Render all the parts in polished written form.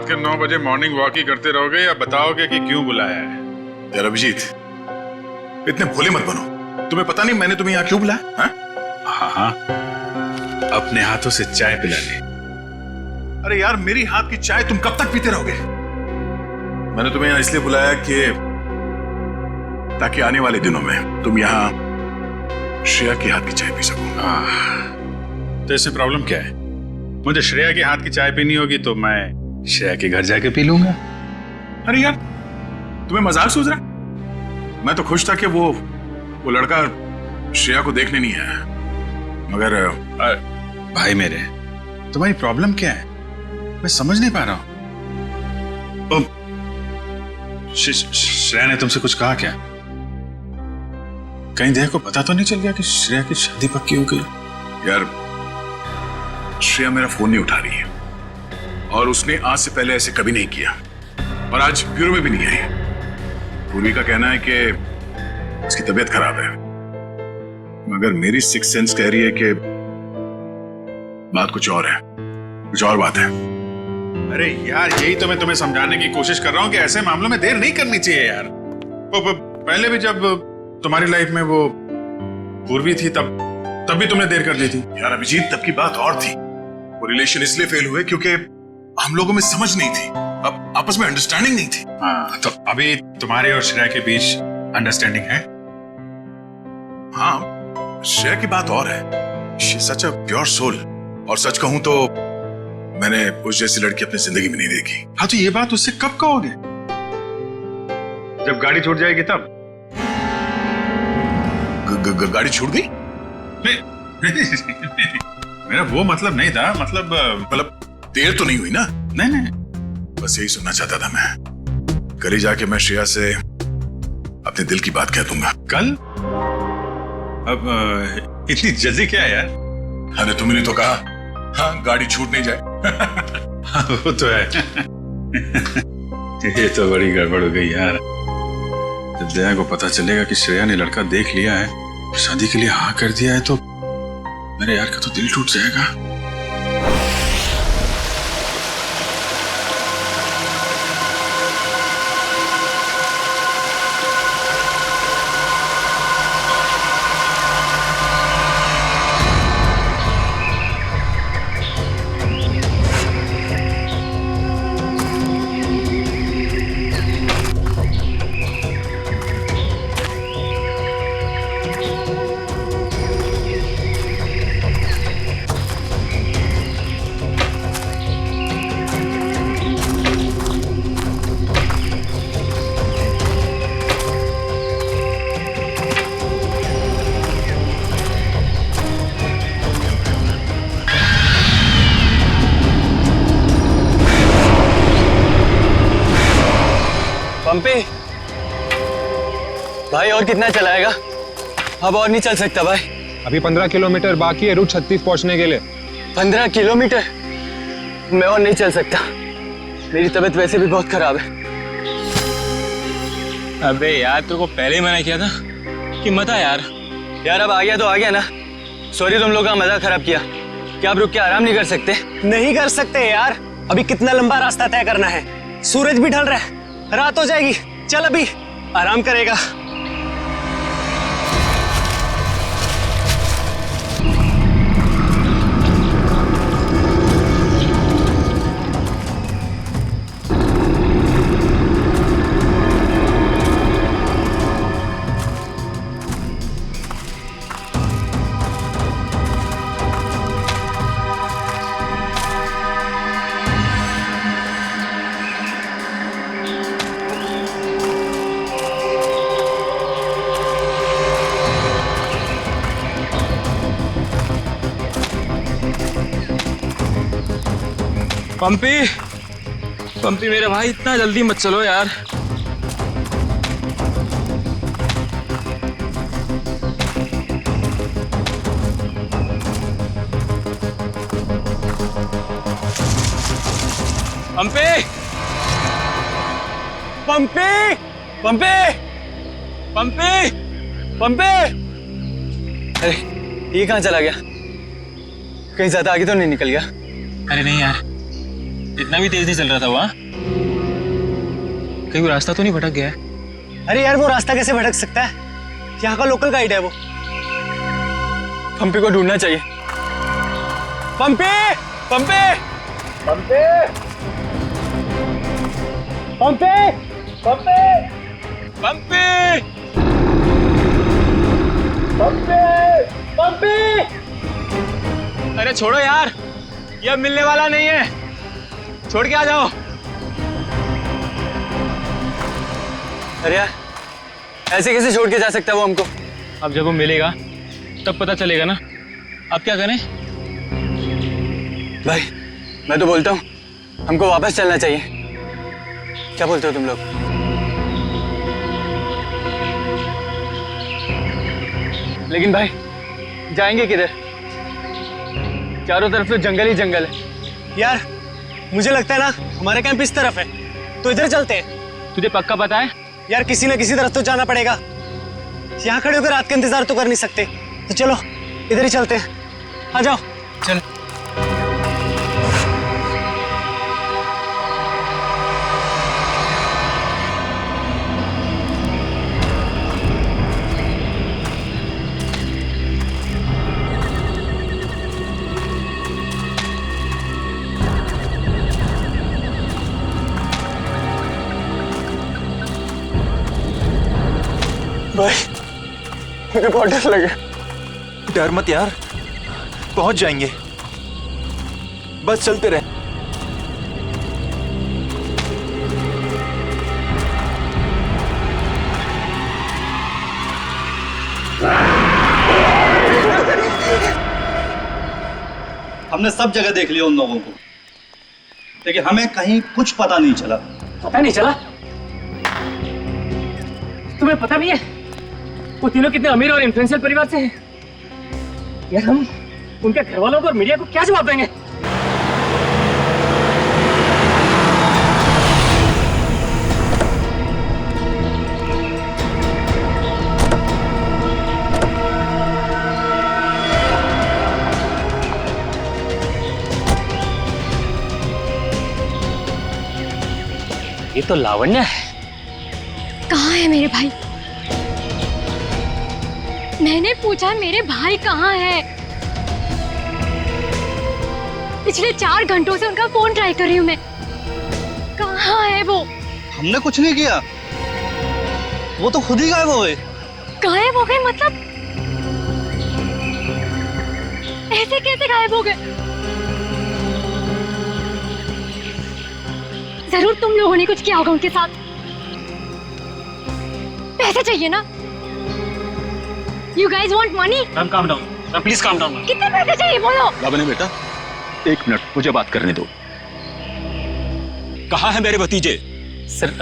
के 9 बजे morning walk ही करते रहोगे या बताओगे कि क्यों बुलाया है? यार अभिजीत, इतने भोले मत बनो। तुम्हें पता नहीं मैंने तुम्हें यहाँ क्यों बुलाया? हाँ, अपने हाथों से चाय पिला ले। अरे यार, मेरी हाथ की चाय तुम कब तक पीते रहोगे? मैंने तुम्हें यहाँ इसलिए बुलाया कि ताकि आने वाले दिनों में तुम यहाँ श्रेया के हाथ की चाय पी सको। तो इसमें प्रॉब्लम क्या है? मुझे श्रेया के हाथ की चाय पीनी होगी तो मैं श्रेया के घर जाके पी लूंगा। अरे यार, तुम्हें मजाक सूझ रहा? मैं तो खुश था कि वो लड़का श्रेया को देखने नहीं आया, मगर भाई मेरे, तुम्हारी प्रॉब्लम क्या है? मैं समझ नहीं पा रहा हूं। श्रेया ने तुमसे कुछ कहा क्या? कहीं देर को पता तो नहीं चल गया कि श्रेया की शादी पक्की हो गई? यार, श्रेया मेरा फोन नहीं उठा रही है और उसने आज से पहले ऐसे कभी नहीं किया और आज ब्यूरो में भी नहीं आई। पूर्वी का कहना है कि उसकी तबीयत खराब है, मगर मेरी सिक्स सेंस कह रही है कि बात कुछ और है, कुछ और बात है। अरे यार, यही तो मैं तुम्हें समझाने की कोशिश कर रहा हूं कि ऐसे मामलों में देर नहीं करनी चाहिए यार। पहले भी जब तुम्हारी लाइफ में वो पूर्वी थी तब भी तुमने देर कर दी थी। यार अभिजीत, तब की बात और थी। वो रिलेशन इसलिए फेल हुए क्योंकि हम लोगों में समझ नहीं थी, अब आपस में अंडरस्टैंडिंग नहीं थी। हाँ, तो अभी तुम्हारे और श्रेया के बीच अंडरस्टैंडिंग है? हाँ, श्रेया की बात और है। She is such a pure soul, और सच कहूं तो मैंने उस जैसी लड़की अपनी जिंदगी में नहीं देखी। हाँ, तो ये बात उससे कब कहोगे? जब गाड़ी छूट जाएगी तब? गाड़ी छूट गई? मेरा वो मतलब नहीं था। मतलब देर तो नहीं हुई ना? नहीं, बस यही सुनना चाहता था मैं। कल ही जाके मैं श्रेया से अपने दिल की बात कह दूंगा। कल? अब इतनी जल्दी क्या है यार? अरे तुमने तो कहा, हाँ, गाड़ी छूट नहीं जाए। वो तो है। ये तो बड़ी गड़बड़ हो गई यार। जब दया को पता चलेगा कि श्रेया ने लड़का देख लिया है, शादी के लिए हाँ कर दिया है, तो मेरे यार का तो दिल टूट जाएगा। पंपी भाई, और कितना चलाएगा? अब और नहीं चल सकता भाई। अभी 15 किलोमीटर बाकी है रूट 36 पहुंचने के लिए। 15 किलोमीटर? मैं और नहीं चल सकता, मेरी तबीयत वैसे भी बहुत खराब है। अबे यार, तेरे को पहले ही मना किया था कि मत आ यार। यार अब आ गया तो आ गया ना। सॉरी, तुम लोग का मजा खराब किया। क्या आप रुक के आराम नहीं कर सकते? नहीं कर सकते यार, अभी कितना लंबा रास्ता तय करना है। सूरज भी ढल रहा है, रात हो जाएगी। चल अभी आराम करेगा। पंपी मेरे भाई, इतना जल्दी मत चलो यार। पंपी पंपी पंपी पंपी पंपी। अरे ये कहाँ चला गया? कहीं ज्यादा आगे तो नहीं निकल गया? अरे नहीं यार, इतना भी तेज नहीं चल रहा था वहाँ। कहीं वो रास्ता तो नहीं भटक गया है? अरे यार वो रास्ता कैसे भटक सकता है? यहाँ का लोकल गाइड है वो। पंपी को ढूंढना चाहिए। पंपी, पंपी, पंपी, पंपी, पंपी, पंपी! पंपी, पंपी। अरे छोड़ो यार, ये अब मिलने वाला नहीं है। छोड़ के आ जाओ। अरे यार, ऐसे कैसे छोड़ के जा सकता है वो हमको? अब जब वो मिलेगा तब पता चलेगा ना। अब क्या करें? भाई, मैं तो बोलता हूँ हमको वापस चलना चाहिए। क्या बोलते हो तुम लोग? लेकिन भाई, जाएंगे किधर? चारों तरफ तो जंगल ही जंगल है। यार मुझे लगता है ना हमारे कैंप इस तरफ है, तो इधर चलते हैं। तुझे पक्का पता है? यार किसी न किसी तरफ तो जाना पड़ेगा। यहाँ खड़े होकर रात का इंतजार तो कर नहीं सकते, तो चलो इधर ही चलते हैं। आ जाओ। चल। भाई, मुझे बहुत डर लगा। डर मत यार, पहुंच जाएंगे। बस चलते रहे। हमने सब जगह देख लिया उन लोगों को, लेकिन हमें कहीं कुछ पता नहीं चला। पता नहीं चला? तुम्हें पता भी है वो तीनों कितने अमीर और इन्फ्लुएंशियल परिवार से हैं? यार हम उनके घर वालों को और मीडिया को क्या जवाब देंगे? ये तो लावण्य है। कहाँ है मेरे भाई? मैंने पूछा मेरे भाई कहाँ है? पिछले 4 घंटों से उनका फोन ट्राई कर रही हूँ मैं। कहाँ है वो? हमने कुछ नहीं किया, वो तो खुद ही गायब हो गए। गायब हो गए मतलब? ऐसे कैसे गायब हो गए? जरूर तुम लोगों ने कुछ किया होगा उनके साथ। पैसे चाहिए ना? You guys want money? Ma'am calm down, ma'am please calm down. कितने पैसे चाहिए बोलो? लावण्य बेटा, 1 मिनट, मुझे बात करने दो। कहाँ है मेरे भतीजे? सर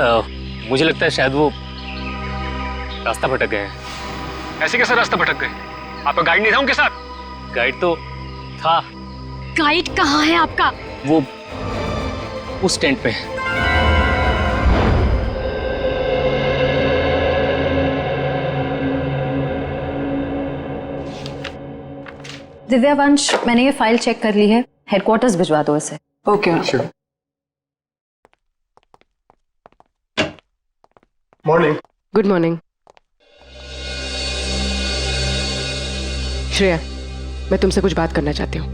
मुझे लगता है शायद वो रास्ता भटक गए हैं। ऐसे कैसे रास्ता भटक गए? आपका गाइड नहीं था उनके साथ? गाइड तो था। गाइड कहाँ है आपका? वो उस टेंट पे है। दिव्या वंश, मैंने ये फाइल चेक कर ली है। हेडक्वार्टर्स भिजवा दो इसे। Okay sure. Morning. Good morning. Shreya, मैं तुमसे कुछ बात करना चाहती हूँ।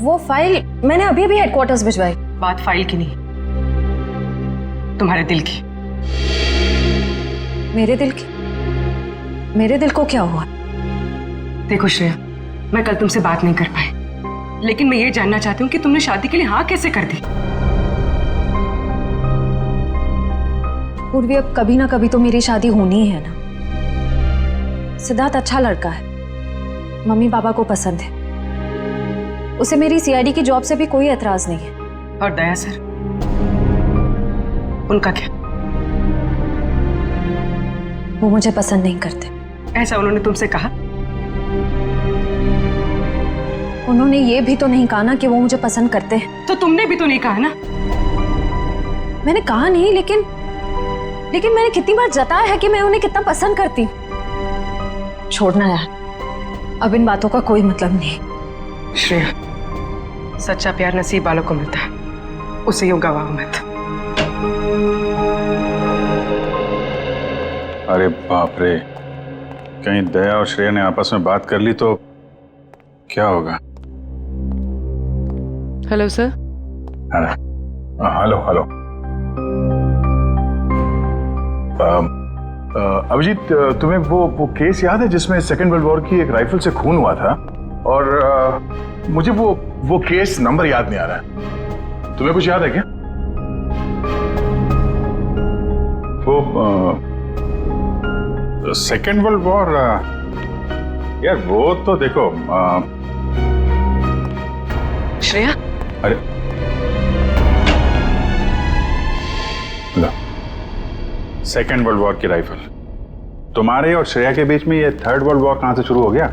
वो फाइल मैंने अभी अभी हेडक्वार्टर्स भिजवाई। बात फाइल की नहीं, तुम्हारे दिल की। मेरे दिल की? मेरे दिल को क्या हुआ? देखो श्रेया, मैं कल तुमसे बात नहीं कर पाई, लेकिन मैं ये जानना चाहती हूँ कि तुमने शादी के लिए हाँ कैसे कर दी? पूर्वी, अब कभी ना कभी तो मेरी शादी होनी ही है ना। सिद्धार्थ अच्छा लड़का है, मम्मी पापा को पसंद है, उसे मेरी सीआईडी की जॉब से भी कोई एतराज नहीं है। और दया सर, उनका क्या? वो मुझे पसंद नहीं करते। ऐसा उन्होंने तुमसे कहा? उन्होंने ये भी तो नहीं कहा ना कि वो मुझे पसंद करते हैं। तो तुमने भी तो नहीं कहा ना? मैंने कहा नहीं, लेकिन मैंने कितनी बार जताया है कि मैं उन्हें कितना पसंद करती हूँ। छोड़ना यार, अब इन बातों का कोई मतलब नहीं। श्रेया, सच्चा प्यार नसीब वालों को मिलता है, उसे यूं गवाओ मत। अरे बाप रे, कहीं दया और श्रेया ने आपस में बात कर ली तो क्या होगा? Hello sir. Hello hello. Abhijeet, तुम्हें वो केस याद है जिसमें सेकेंड वर्ल्ड वॉर की एक राइफल से खून हुआ था? और मुझे वो केस नंबर याद नहीं आ रहा है। तुम्हें कुछ याद है क्या? वो सेकेंड वर्ल्ड वॉर, यार वो तो देखो श्रेया। अरे लो, सेकेंड वर्ल्ड वॉर की राइफल। तुम्हारे और श्रेया के बीच में ये थर्ड वर्ल्ड वॉर कहां से शुरू हो गया?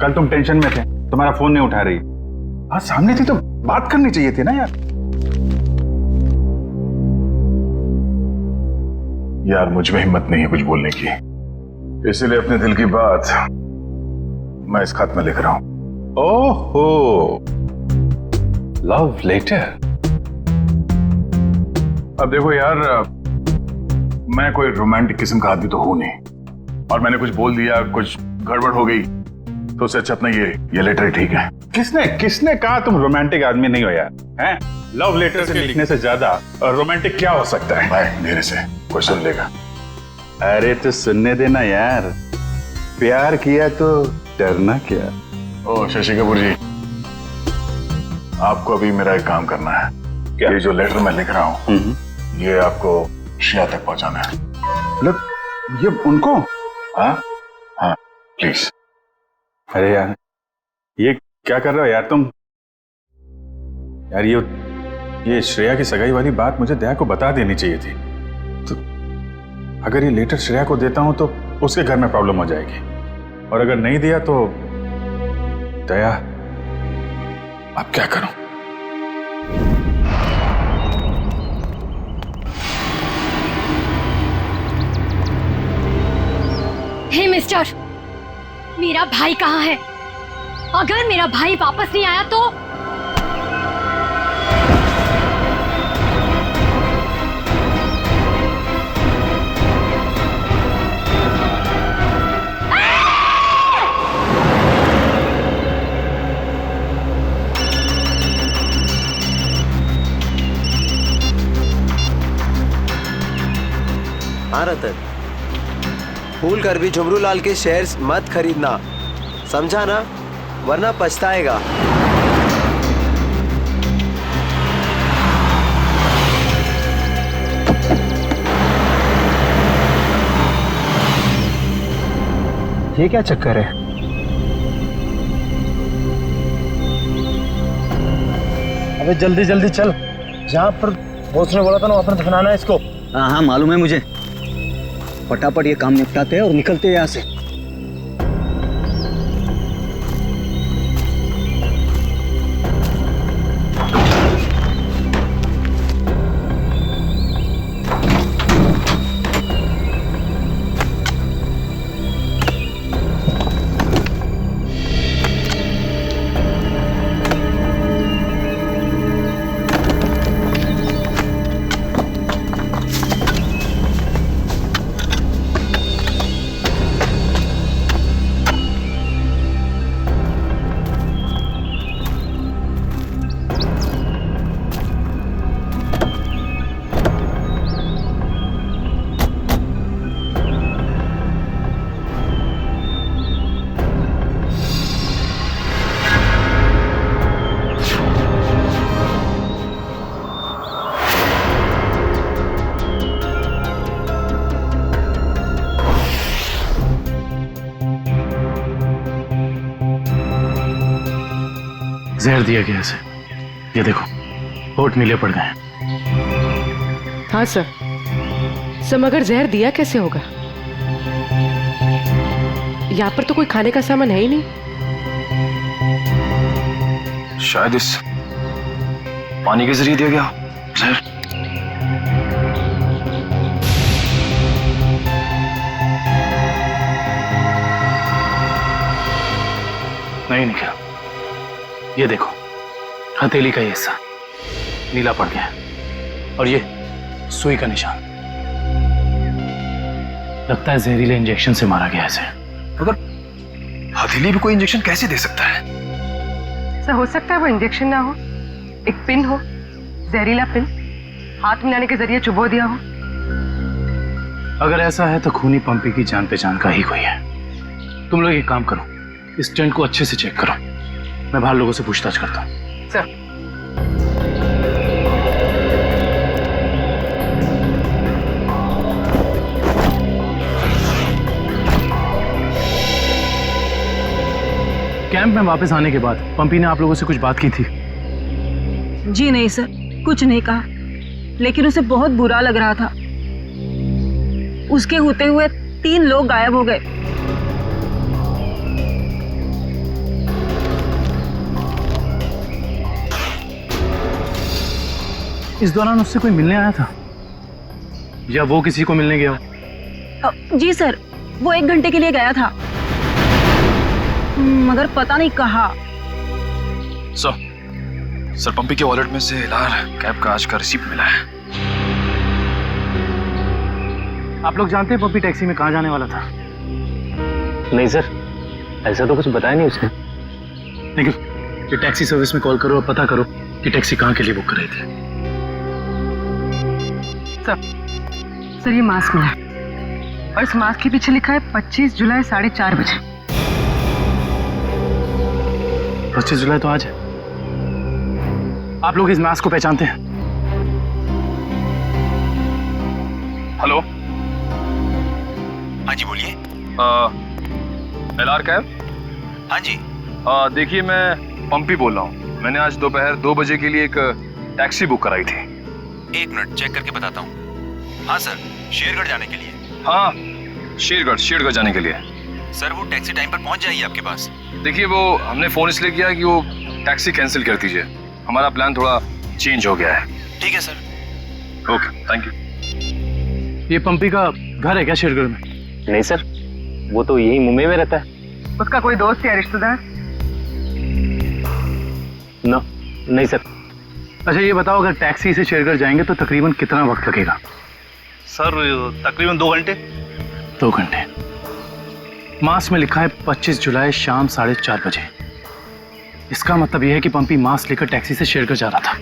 कल तुम टेंशन में थे, तुम्हारा फोन नहीं उठा रही। हाँ, सामने थी तो बात करनी चाहिए थी ना यार। यार मुझ में हिम्मत नहीं है कुछ बोलने की, इसीलिए अपने दिल की बात मैं इस खत में लिख रहा हूं। ओहो, लव लेटर। अब देखो यार, मैं कोई रोमांटिक किस्म का आदमी तो हूं नहीं, और मैंने कुछ बोल दिया, कुछ गड़बड़ हो गई, तो उससे अच्छा अपना ये लेटर ठीक है। किसने कहा तुम रोमांटिक आदमी नहीं हो यार? हैं? लव लेटर से लिखने से ज्यादा रोमांटिक क्या हो सकता है? भाई मेरे से कोई सुन लेगा। अरे तो सुनने देना यार, प्यार किया तो डरना क्या? ओ शशि कपूर जी, आपको अभी मेरा एक काम करना है। क्या? ये जो लेटर मैं लिख रहा हूँ ये आपको श्रेया तक पहुंचाना है। मतलब ये उनको? हाँ हाँ प्लीज। अरे यार ये क्या कर रहे हो यार तुम? यार ये श्रेया की सगाई वाली बात मुझे दया को बता देनी चाहिए थी। तो अगर ये लेटर श्रेया को देता हूं तो उसके घर में प्रॉब्लम हो जाएगी, और अगर नहीं दिया तो दया, अब क्या करूं? हे मिस्टर, मेरा भाई कहाँ है? अगर मेरा भाई वापस नहीं आया तो हाँ रतन, भूल कर भी झुमरू लाल के शेयर्स मत खरीदना, समझा ना? वरना पछताएगा। ये क्या चक्कर है? अबे जल्दी जल्दी चल, जहाँ पर बॉस ने बोला था ना वहाँ पर दफनाना है इसको। हाँ हाँ मालूम है मुझे, फटाफट ये काम निपटाते हैं और निकलते हैं यहाँ से। जहर दिया गया इसे, ये देखो होठ नीले पड़ गए। हाँ सर, मगर जहर दिया कैसे होगा? यहाँ पर तो कोई खाने का सामान है ही नहीं। शायद इस पानी के जरिए दिया गया जहर। नहीं निकला, ये देखो हथेली का ये हिस्सा, नीला पड़ गया और ये सुई का निशान। लगता है जहरीले इंजेक्शन से मारा गया इसे। मगर हथेली भी कोई इंजेक्शन कैसे दे सकता है? सर हो सकता है वो इंजेक्शन ना हो, एक पिन हो, जहरीला पिन हाथ मिलाने के जरिए चुबो दिया हो। अगर ऐसा है तो खूनी पंपी की जान पहचान का ही कोई है। तुम लोग एक काम करो, इस टेंट को अच्छे से चेक करो, मैं बाहर लोगों से पूछताछ करता हूँ। सर कैंप में वापस आने के बाद पंपी ने आप लोगों से कुछ बात की थी? जी नहीं सर, कुछ नहीं कहा, लेकिन उसे बहुत बुरा लग रहा था। उसके होते हुए 3 लोग गायब हो गए। इस दौरान उससे कोई मिलने आया था या वो किसी को मिलने गया हो? जी सर, वो 1 घंटे के लिए गया था, मगर पता नहीं कहाँ। सर पंपी के वॉलेट में से एलआर कैब का आज का रिसीप्ट मिला है। आप लोग जानते हैं पंपी टैक्सी में कहाँ जाने वाला था? नहीं सर, ऐसा तो कुछ बताया नहीं उसने। लेकिन ये टैक्सी सर्विस में कॉल करो और पता करो कि टैक्सी कहाँ के लिए बुक कर रहे थे। सर ये मास्क मिला और इस मास्क के पीछे लिखा है 25 जुलाई 4:30 बजे। 25 जुलाई तो आज है। आप लोग इस मास्क को पहचानते हैं? हेलो, हाँ जी बोलिए। LR cab? हाँ जी। देखिए मैं पंपी बोल रहा हूँ। मैंने आज दोपहर 2 बजे के लिए एक टैक्सी बुक कराई थी। 1 मिनट चेक करके बताता हूँ। हाँ सर, शेरगढ़ जाने के लिए। हाँ, शेरगढ़ जाने के लिए। सर वो टैक्सी टाइम पर पहुँच जाएगी आपके पास। देखिए वो हमने फोन इसलिए किया कि वो टैक्सी कैंसिल कर दीजिए, हमारा प्लान थोड़ा चेंज हो गया है। ठीक है सर। Okay, thank you. ये पंपी का घर है क्या शेरगढ़ में? नहीं सर, वो तो यही मुंबई में रहता है। उसका कोई दोस्त या रिश्तेदार? नहीं सर। अच्छा ये बताओ, अगर टैक्सी से शेरगढ़ जाएंगे तो तकरीबन कितना वक्त लगेगा? सर तकरीबन 2 घंटे। 2 घंटे। मास में लिखा है 25 जुलाई शाम 4:30 बजे। इसका मतलब यह है कि पंपी मास्क लेकर टैक्सी से शेरगढ़ जा रहा था।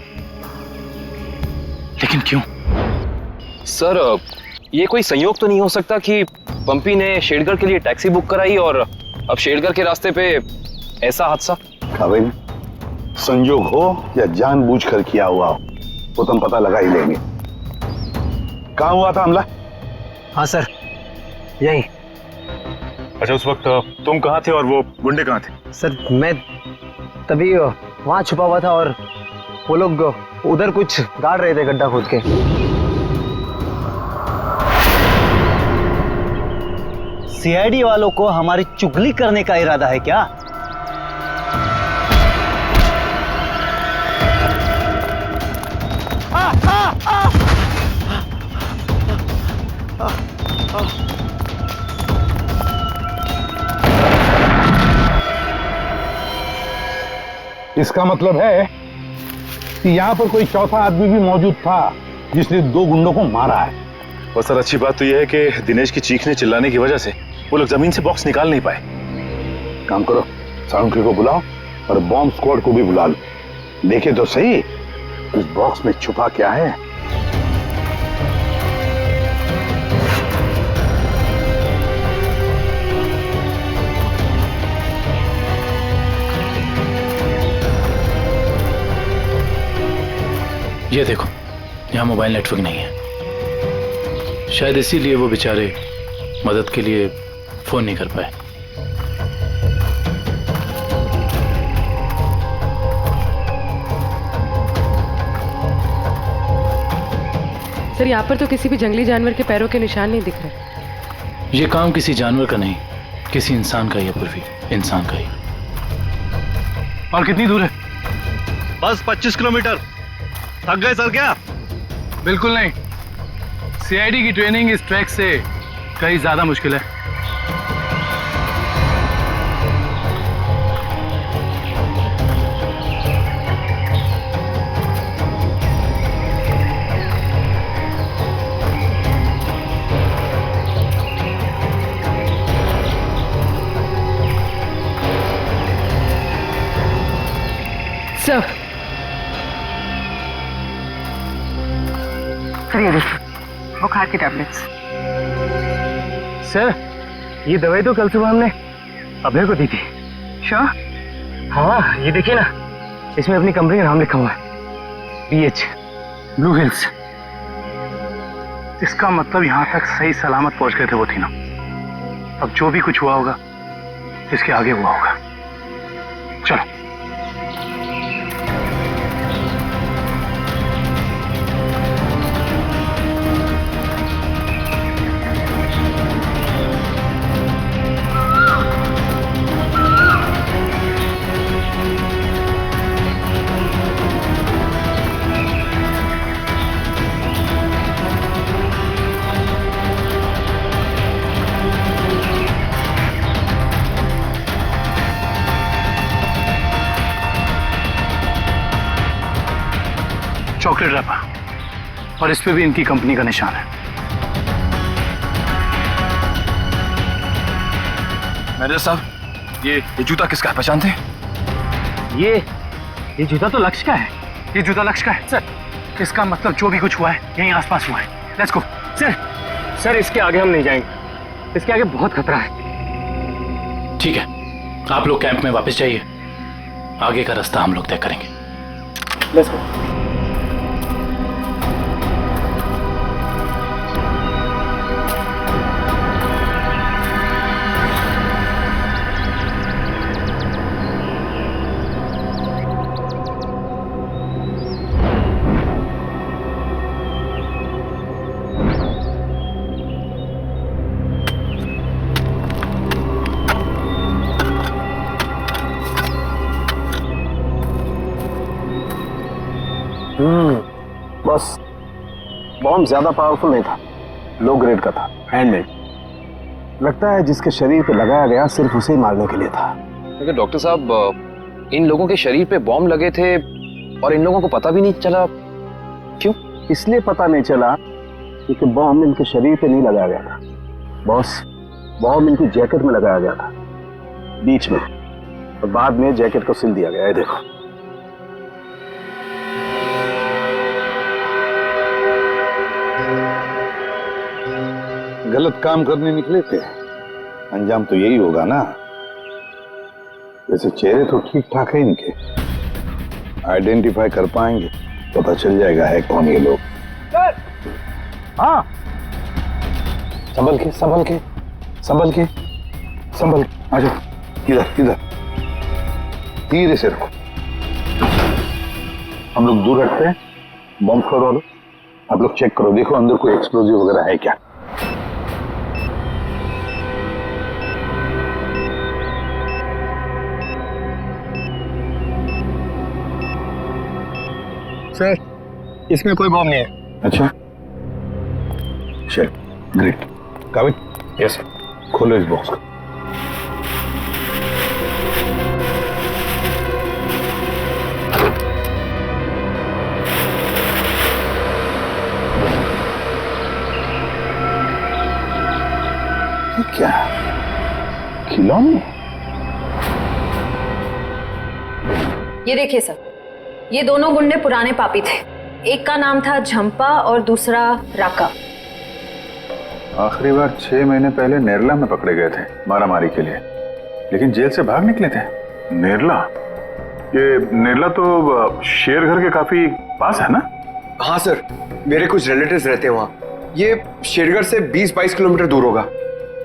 लेकिन क्यों? सर ये कोई संयोग तो नहीं हो सकता कि पंपी ने शेरगढ़ के लिए टैक्सी बुक कराई और अब शेरगढ़ के रास्ते पे ऐसा हादसा? भाई संयोग हो या जानबूझकर किया हुआ हो वो तो हम पता लगा ही लेंगे। कहाँ हुआ था हमला? हाँ सर, यही। अच्छा उस वक्त तुम कहाँ थे और वो गुंडे कहाँ थे? सर मैं तभी वहाँ छुपा हुआ था और वो लोग उधर कुछ गाड़ रहे थे गड्ढा खोद के। सीआईडी वालों को हमारी चुगली करने का इरादा है क्या? इसका मतलब है कि यहाँ पर कोई चौथा आदमी भी मौजूद था जिसने 2 गुंडों को मारा है। और सर अच्छी बात तो यह है कि दिनेश की चीखने चिल्लाने की वजह से वो लोग जमीन से बॉक्स निकाल नहीं पाए। काम करो, साउंड को बुलाओ और बॉम्ब स्क्वाड को भी बुला लो। देखे तो सही इस बॉक्स में छुपा क्या है। ये देखो, यहाँ मोबाइल नेटवर्क नहीं है। शायद इसीलिए वो बेचारे मदद के लिए फोन नहीं कर पाए। सर यहाँ पर तो किसी भी जंगली जानवर के पैरों के निशान नहीं दिख रहे। ये काम किसी जानवर का नहीं, किसी इंसान का ही है पूर्वी, इंसान का ही। और कितनी दूर है? बस 25 किलोमीटर। थक गए सर क्या? बिल्कुल नहीं, सीआईडी की ट्रेनिंग इस ट्रैक से कहीं ज्यादा मुश्किल है। सर ये देखिए बुखार की टैबलेट्स। सर ये दवाई तो कल सुबह हमने अभय को दी थी। श्योर? हाँ ये देखिए ना, इसमें अपनी कंपनी का नाम लिखा हुआ है, BH ब्लू हिल्स। इसका मतलब यहाँ तक सही सलामत पहुंच गए थे वो तीनों। अब जो भी कुछ हुआ होगा इसके आगे हुआ होगा। चलो। चॉकलेट रैपर और इस पे भी इनकी कंपनी का निशान है। मैनेजर साहब ये जूता किसका है, पहचानते हैं? ये जूता तो लक्ष्य का है। ये जूता लक्ष्य का है सर। इसका मतलब जो भी कुछ हुआ है यहीं आसपास हुआ है। Let's go. सर इसके आगे हम नहीं जाएंगे, इसके आगे बहुत खतरा है। ठीक है, आप लोग कैंप में वापस जाइए, आगे का रास्ता हम लोग तय करेंगे। Let's go. बस बॉम्ब ज्यादा पावरफुल नहीं था, लो ग्रेड का था, हैंडमेड। लगता है जिसके शरीर पे लगाया गया सिर्फ उसे ही मारने के लिए था। लेकिन डॉक्टर साहब इन लोगों के शरीर पे बॉम्ब लगे थे और इन लोगों को पता भी नहीं चला। क्यों? इसलिए पता नहीं चला क्योंकि बॉम्ब इनके शरीर पे नहीं लगाया गया था बॉस, बॉम्ब इनकी जैकेट में लगाया गया था बीच में, और बाद में जैकेट को सिल दिया गया है। देखो गलत काम करने निकले थे, अंजाम तो यही होगा ना। वैसे चेहरे तो ठीक ठाक है इनके, आइडेंटिफाई कर पाएंगे, पता चल जाएगा है कौन ये लोग। हाँ संभल के संभल के संभल के संभल के, आ जाओ इधर इधर, धीरे से रखो। हम लोग दूर रखते हैं, बॉम्ब स्क्वाड वालों आप लोग चेक करो, देखो अंदर कोई एक्सप्लोजिव वगैरह है क्या। सर इसमें कोई बॉम्ब नहीं है। अच्छा चल ग्रेट। काबिल? यस खोलो इस बॉक्स को। ये क्या खिलौने? ये देखिए सर, ये दोनों गुंडे पुराने पापी थे। एक का नाम था झंपा और दूसरा राका। आखिरी बार 6 महीने पहले नेरला में पकड़े गए थे मारामारी के लिए, लेकिन जेल से भाग निकले थे। नेरला? ये नेरला तो शेरघर के काफी पास है ना? हाँ सर, मेरे कुछ रिलेटिव्स रहते हैं वहाँ। ये शेरगढ़ से 20-22 किलोमीटर दूर होगा।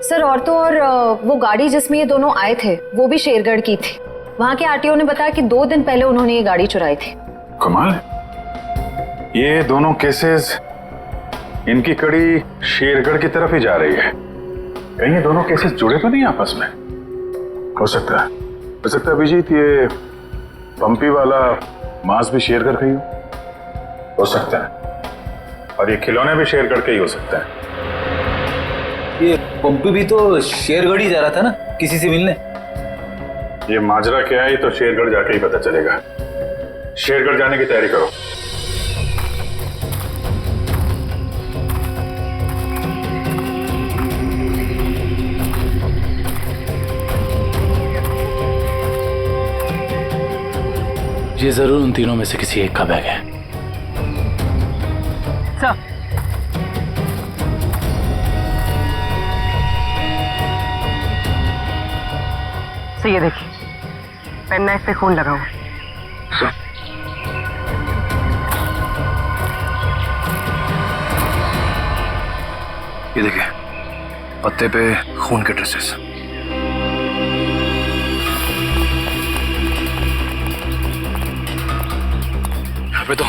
सर और तो और वो गाड़ी जिसमें ये दोनों आए थे वो भी शेरगढ़ की थी। वहाँ के आरटीओ ने बताया कि 2 दिन पहले उन्होंने ये गाड़ी चुराई थी। कमाल, ये दोनों केसेस, इनकी कड़ी शेरगढ़ की तरफ ही जा रही है। कहीं ये दोनों केसेस जुड़े तो नहीं आपस में? हो सकता है अभिजीत ये पंपी वाला मांस भी शेरगढ़ का ही हो सकता है, और ये खिलौने भी शेरगढ़ के ही हो सकता है। ये पंपी भी तो शेरगढ़ ही जा रहा था ना किसी से मिलने। ये माजरा क्या है तो शेरगढ़ जाके ही पता चलेगा। शेरगढ़ जाने की तैयारी करो। ये जरूर उन तीनों में से किसी एक का बैग है। सर, ये देखिए, पेन नाइफ पे खून लगा हुआ। ये देखिए, पत्ते पे खून के ट्रेसेस। अबे तो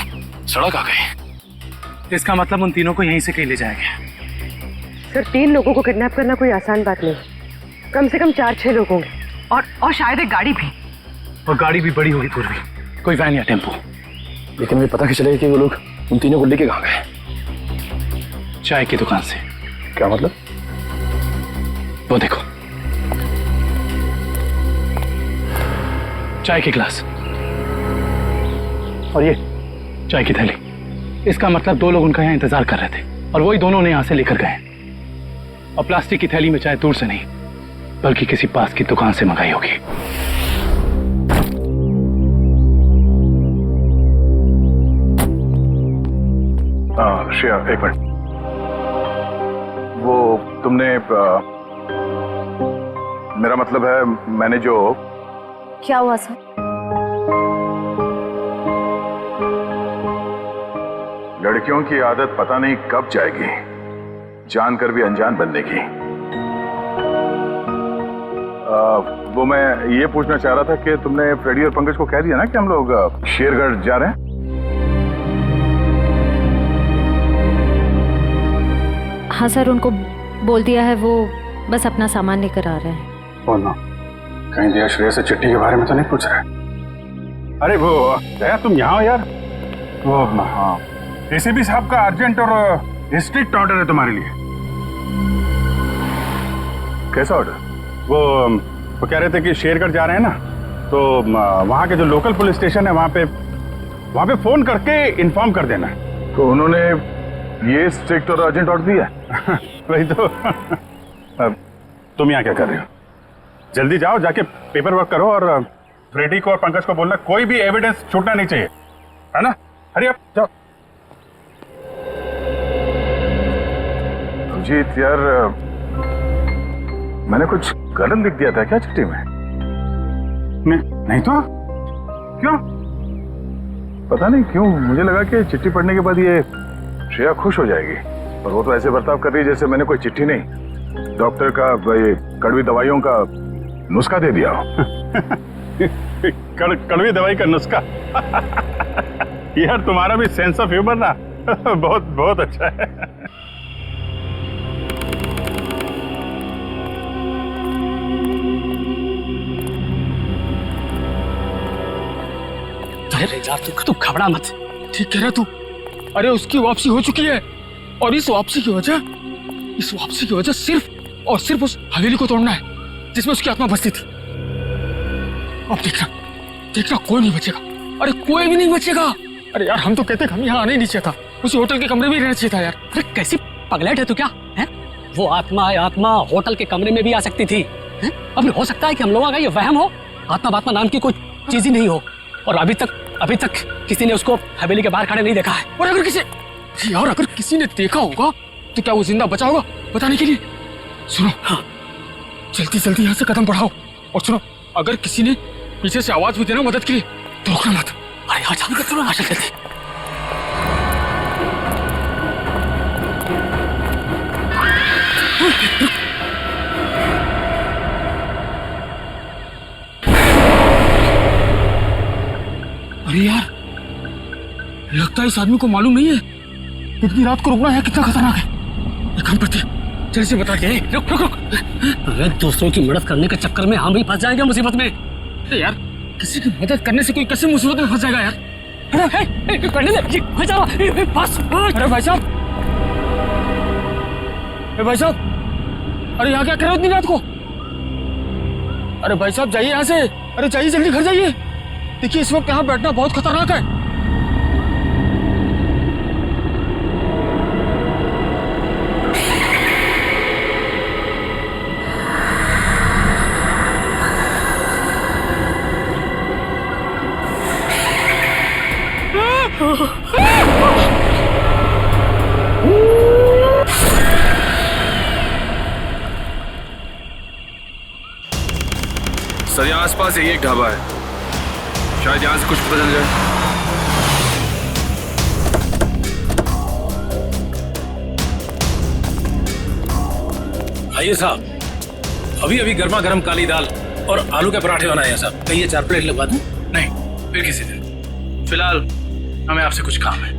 सड़क आ गई। इसका मतलब उन तीनों को यहीं से कहीं ले जाएंगे। सर, 3 लोगों को किडनैप करना कोई आसान बात नहीं। कम से कम 4-6 लोग होंगे और शायद एक गाड़ी भी। और गाड़ी भी बड़ी होगी पूर्वी, कोई वैन या टेम्पो। लेकिन हमें पता कैसे चलेगा कि वो लोग उन तीनों को लेके कहाँ गए? चाय की दुकान से। क्या मतलब? वो देखो, चाय के गिलास और ये चाय की थैली। इसका मतलब 2 लोग उनका यहाँ इंतजार कर रहे थे और वही दोनों ने यहाँ से लेकर गए। और प्लास्टिक की थैली में चाय दूर से नहीं बल्कि किसी पास की दुकान से मंगाई होगी। श्रेया, एक मिनट। वो तुमने मेरा मतलब है, मैंने जो। क्या हुआ सर? लड़कियों की आदत पता नहीं कब जाएगी, जानकर भी अनजान बनने की। वो मैं ये पूछना चाह रहा था कि तुमने फ्रेडी और पंकज को कह दिया ना कि हम लोग शेरगढ़ जा रहे हैं? हाँ सर, उनको बोल दिया है, वो बस अपना सामान लेकर आ रहे हैं। बोलना, कहीं दिया श्रेया से चिट्ठी के बारे में तो नहीं पूछ रहे? अरे वो दया, तुम यहाँ हो यार। वो हाँ, एसीपी साहब का अर्जेंट और स्ट्रिक्ट ऑर्डर है तुम्हारे लिए। कैसा ऑर्डर? वो कह रहे थे कि शेरगढ़ जा रहे हैं ना, तो वहाँ के जो लोकल पुलिस स्टेशन है वहाँ पे फोन करके इन्फॉर्म कर देना। तो उन्होंने ये स्ट्रिक्ट और अर्जेंट ऑर्डर दिया? वही तो। अब तुम यहाँ क्या कर रहे हो? जल्दी जाओ, जाके पेपर वर्क करो और फ्रेडी को और पंकज को बोलना कोई भी एविडेंस छूटना नहीं चाहिए, है ना? हरी अप, जाओ। अभिजीत यार, मैंने कुछ गलत लिख दिया था क्या चिट्ठी में? नहीं तो क्यों? पता नहीं क्यों मुझे लगा कि चिट्ठी पढ़ने के बाद ये श्रेया खुश हो जाएगी, पर वो तो ऐसे बर्ताव कर रही है जैसे मैंने कोई चिट्ठी नहीं, डॉक्टर का ये कड़वी दवाइयों का नुस्खा दे दिया हो। कड़वी दवाई का नुस्खा? यार तुम्हारा भी सेंस ऑफ ह्यूमर ना बहुत बहुत अच्छा है। अरे यार तू घबरा मत, ठीक कह रहा तू। अरे उसकी वापसी हो चुकी है और इस वापसी की वजह सिर्फ और सिर्फ उस हवेली को तोड़ना है जिसमें उसकी आत्मा बसती थी। अब देखना कोई नहीं बचेगा। अरे कोई भी नहीं बचेगा। अरे यार हम तो कहते हम यहाँ आने नहीं चाहिए था, उसी होटल के कमरे में रहना चाहिए था यार। अरे कैसी पगलेट है तू क्या है? वो आत्मा होटल के कमरे में भी आ सकती थी। अब हो सकता है कि हम लोगों का ये वहम हो, आत्मा नाम की कोई चीज ही नहीं हो। और अभी तक किसी ने उसको हवेली के बाहर खड़े नहीं देखा है। और अगर किसी ने देखा होगा तो क्या वो जिंदा बचा होगा बताने के लिए? सुनो, हाँ, जल्दी यहाँ से कदम बढ़ाओ। और सुनो, अगर किसी ने पीछे से आवाज भी देना मदद के लिए तो रोकना मत। अरे यहाँ जाने का आशा जल्दी। अरे यार, लगता है इस आदमी को मालूम नहीं है इतनी रात को रुकना है कितना खतरनाक है। एक काम करते हैं, जल्दी से बता के। रुक। अरे दूसरों की मदद करने के चक्कर में हम भी फंस जाएंगे मुसीबत में। अरे यार, किसी की मदद करने से कोई कैसे मुसीबत में फंस जाएगा यार? अरे भाई साहब, अरे यहाँ क्या कर रहे हो इतनी रात को? अरे भाई साहब जाइए यहाँ से। अरे जाइए, जल्दी घर जाइए। देखिए इस वक्त यहाँ बैठना बहुत खतरनाक है। सर यहाँ आसपास यही एक ढाबा है, शायद यहाँ से कुछ पता चल जाए। आइए साहब, अभी अभी गर्मा गर्म काली दाल और आलू के पराठे बनाए हैं साहब। कहिए 4 प्लेट लगवा दूं? नहीं, फिर किसी दिन। फिलहाल हमें आपसे कुछ काम है।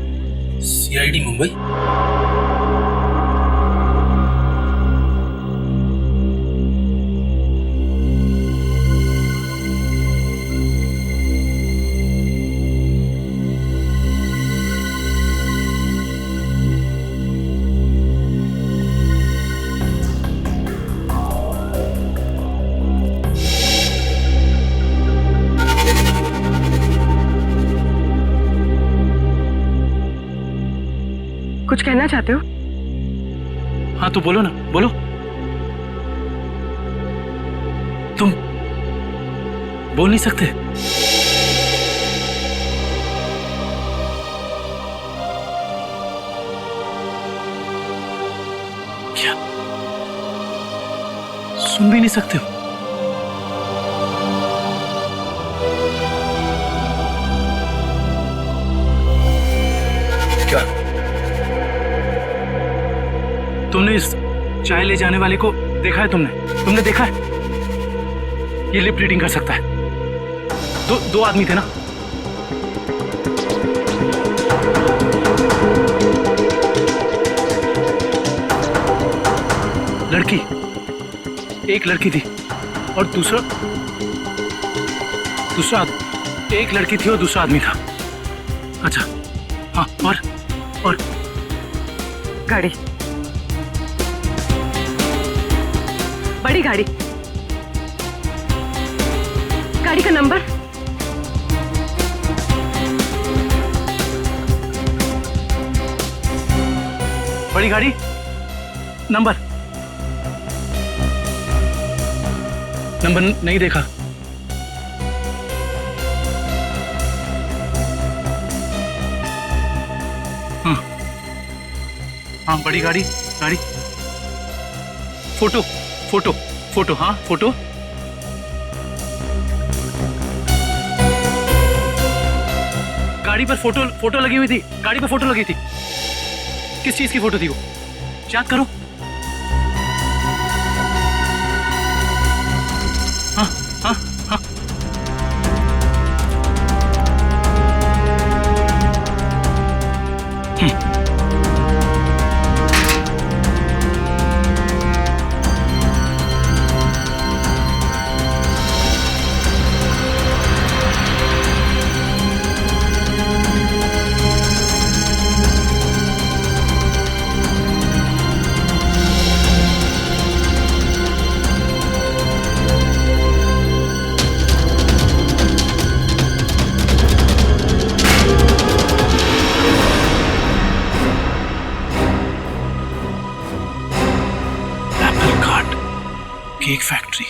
CID मुंबई। कुछ कहना चाहते हो? हाँ तो बोलो ना, बोलो। तुम बोल नहीं सकते? क्या सुन भी नहीं सकते हो? क्या तुमने इस चाय ले जाने वाले को देखा है? तुमने देखा है? ये लिप रीडिंग कर सकता है। दो आदमी थे ना? लड़की, एक लड़की थी और दूसरा एक लड़की थी और दूसरा आदमी था। अच्छा हाँ, और गाड़ी, बड़ी गाड़ी, गाड़ी का नंबर? बड़ी गाड़ी नंबर नहीं देखा। हाँ बड़ी गाड़ी फोटो हाँ फोटो। गाड़ी पर फोटो लगी हुई थी। गाड़ी पर फोटो लगी थी। किस चीज की फोटो थी वो? याद करो। हाँ हाँ हाँ केक फैक्ट्री।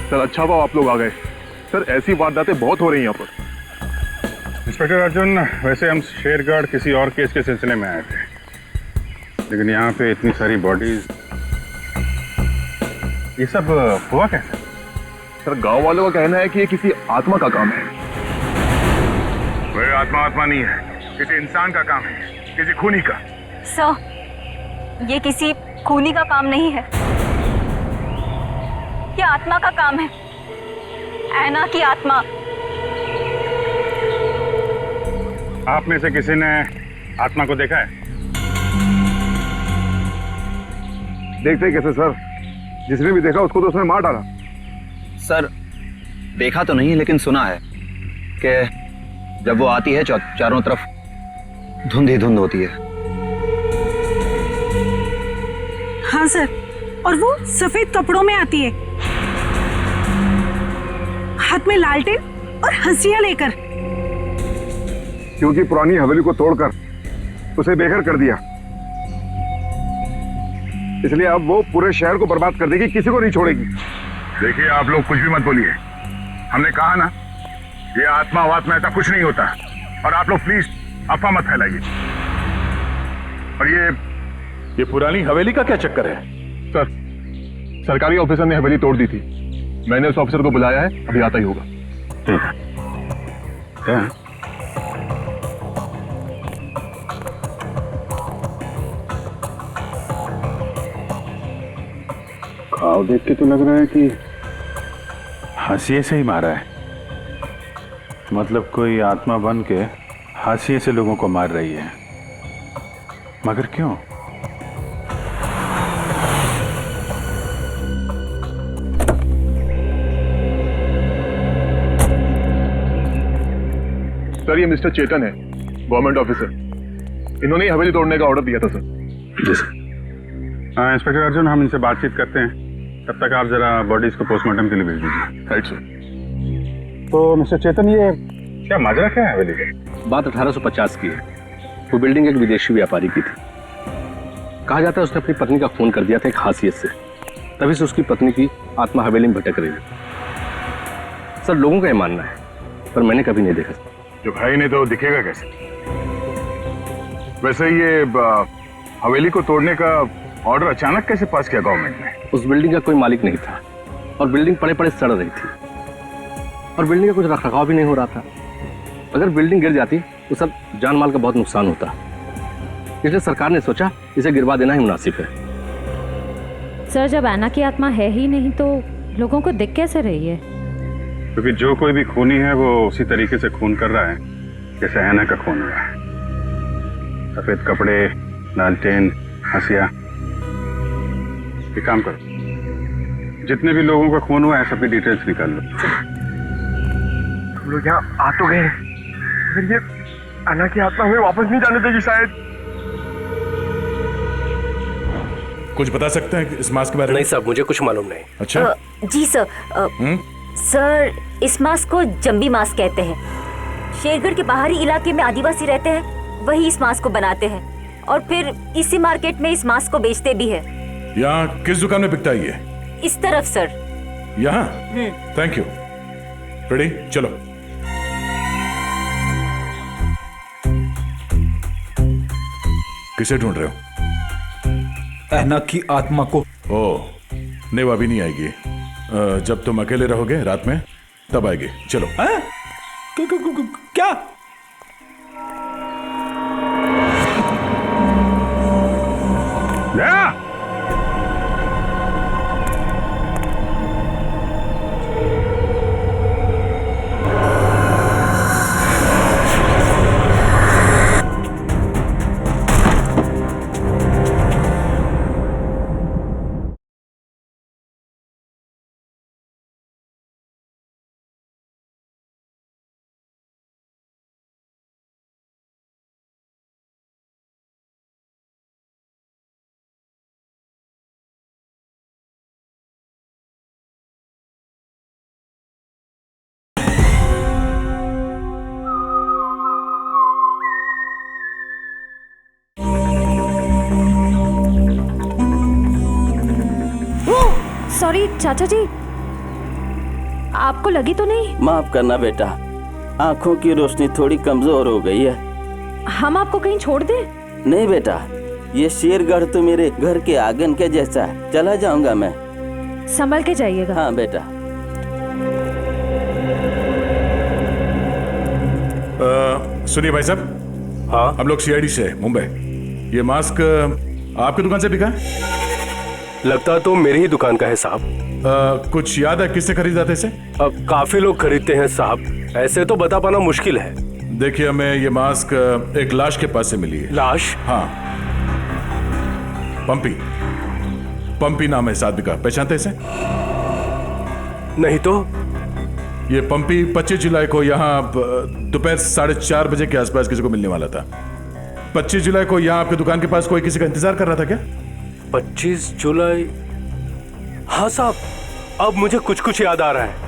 सर अच्छा हुआ आप लोग आ गए। सर ऐसी वारदातें बहुत हो रही हैं यहाँ पर। इंस्पेक्टर अर्जुन, वैसे हम शेरगढ़ किसी और केस के सिलसिले में आए थे, लेकिन यहाँ पे इतनी सारी बॉडीज, ये सब हुआ कैसे? सर गांव वालों का कहना है कि ये किसी आत्मा का काम है। वह आत्मा नहीं है, किसी इंसान का काम है, किसी खूनी का। सर ये किसी खूनी का काम नहीं है, ये आत्मा का काम है। ऐना की आत्मा। आप में से किसी ने आत्मा को देखा है? देखते कैसे सर, जिसने भी देखा उसको तो उसने मार डाला। सर देखा तो नहीं, लेकिन सुना है कि जब वो आती है चारों तरफ धुंध ही धुंध होती है। हाँ सर, और वो सफेद कपड़ों में आती है, हाथ में लालटेन और हंसिया लेकर। क्योंकि पुरानी हवेली को तोड़कर उसे बेघर कर दिया, इसलिए अब वो पूरे शहर को बर्बाद कर देगी, किसी को नहीं छोड़ेगी। देखिए आप लोग कुछ भी मत बोलिए, हमने कहा ना ये आत्मा वात्मा ऐसा कुछ नहीं होता। और आप लोग प्लीज अफवाह मत फैलाइए। और ये पुरानी हवेली का क्या चक्कर है? सर, सरकारी ऑफिसर ने हवेली तोड़ दी थी, मैंने उस ऑफिसर को बुलाया है, अभी आता ही होगा। क्या? घाव देख के तो लग रहा है कि हाशिए से ही मारा है। मतलब कोई आत्मा बन के हाशिए से लोगों को मार रही है, मगर क्यों? सर ये मिस्टर चेतन है, गवर्नमेंट ऑफिसर, इन्होंने ही हवेली तोड़ने का ऑर्डर दिया था सर। इंस्पेक्टर अर्जुन, हम इनसे बातचीत करते हैं, तब तक आप जरा बॉडीज को पोस्टमार्टम के लिए भेज दीजिए। Right sir. तो मिस्टर चेतन, ये क्या माजरा क्या है हवेली का? बात 1850 की है। वो बिल्डिंग एक विदेशी व्यापारी की थी। कहा जाता है उसने अपनी पत्नी का खून कर दिया था एक हासियत से, तभी से उसकी पत्नी की आत्मा हवेली में भटक रही है। सर लोगों का ये मानना है, पर मैंने कभी नहीं देखा। जो भाई ने तो दिखेगा कैसे? वैसे ये हवेली को तोड़ने का ऑर्डर अचानक कैसे पास किया गवर्नमेंट ने? उस बिल्डिंग का कोई मालिक नहीं था और बिल्डिंग पड़े पड़े सड़ रही थी और बिल्डिंग का कुछ रखरखाव भी नहीं हो रहा था। अगर बिल्डिंग गिर जाती तो सब जान माल का बहुत नुकसान होता, इसलिए सरकार ने सोचा इसे गिरवा देना ही मुनासिब है। सर जब ऐना की आत्मा है ही नहीं तो लोगों को दिख कैसे रही है? क्योंकि जो कोई भी खूनी है वो उसी तरीके से खून कर रहा है जैसे ऐना का खून हुआ है। सफेद कपड़े, लालटेन, हंसिया। एक काम करो, जितने भी लोगों का खून हुआ है सबकी डिटेल्स निकाल लो। हम लोग यहाँ आ तो गए, मगर ये अन्ना की आत्मा हमें वापस नहीं जाने देगी शायद। कुछ बता सकते हैं इस मास्क के बारे में? नहीं साहब, मुझे कुछ मालूम नहीं। अच्छा जी सर। सर इस मास्क को जंबी मास्क कहते हैं। शेरगढ़ के बाहरी इलाके में आदिवासी रहते हैं, वही इस मास्क को बनाते हैं और फिर इसी मार्केट में इस मास्क को बेचते भी है। यहाँ किस दुकान में बिकता है ये? इस तरफ सर। यहाँ? Thank you. रेडी, चलो। किसे ढूंढ रहे हो? ऐना की आत्मा को। ओह, नहीं वो अभी नहीं आएगी। जब तुम अकेले रहोगे रात में तब आएगी। चलो। क्या? सॉरी चाचा जी, आपको लगी तो नहीं? माफ करना बेटा, आंखों की रोशनी थोड़ी कमजोर हो गई है। हम आपको कहीं छोड़ दें? नहीं बेटा, ये शेरगढ़ तो मेरे घर के आंगन के जैसा है। चला जाऊंगा मैं। संभल के जाइएगा। हाँ बेटा। सुनिए भाई साहब। हाँ, हम लोग सीआईडी से मुंबई। ये मास्क आपकी दुकान से बिका? लगता तो मेरी ही दुकान का है साहब। कुछ याद है किससे खरीदा था इसे? अब काफी लोग खरीदते हैं साहब, ऐसे तो बता पाना मुश्किल है। देखिए, हमें ये मास्क एक लाश के पास से मिली है। लाश? हाँ, पंपी। पंपी नाम है इस आदमी का, पहचानते इसे? नहीं तो। ये पंपी 25 जुलाई को यहाँ दोपहर 4:30 बजे के आसपास किसी को मिलने वाला था। 25 जुलाई को यहाँ आपकी दुकान के पास कोई किसी का इंतजार कर रहा था क्या? 25 जुलाई? हाँ साहब, अब मुझे कुछ कुछ याद आ रहा है।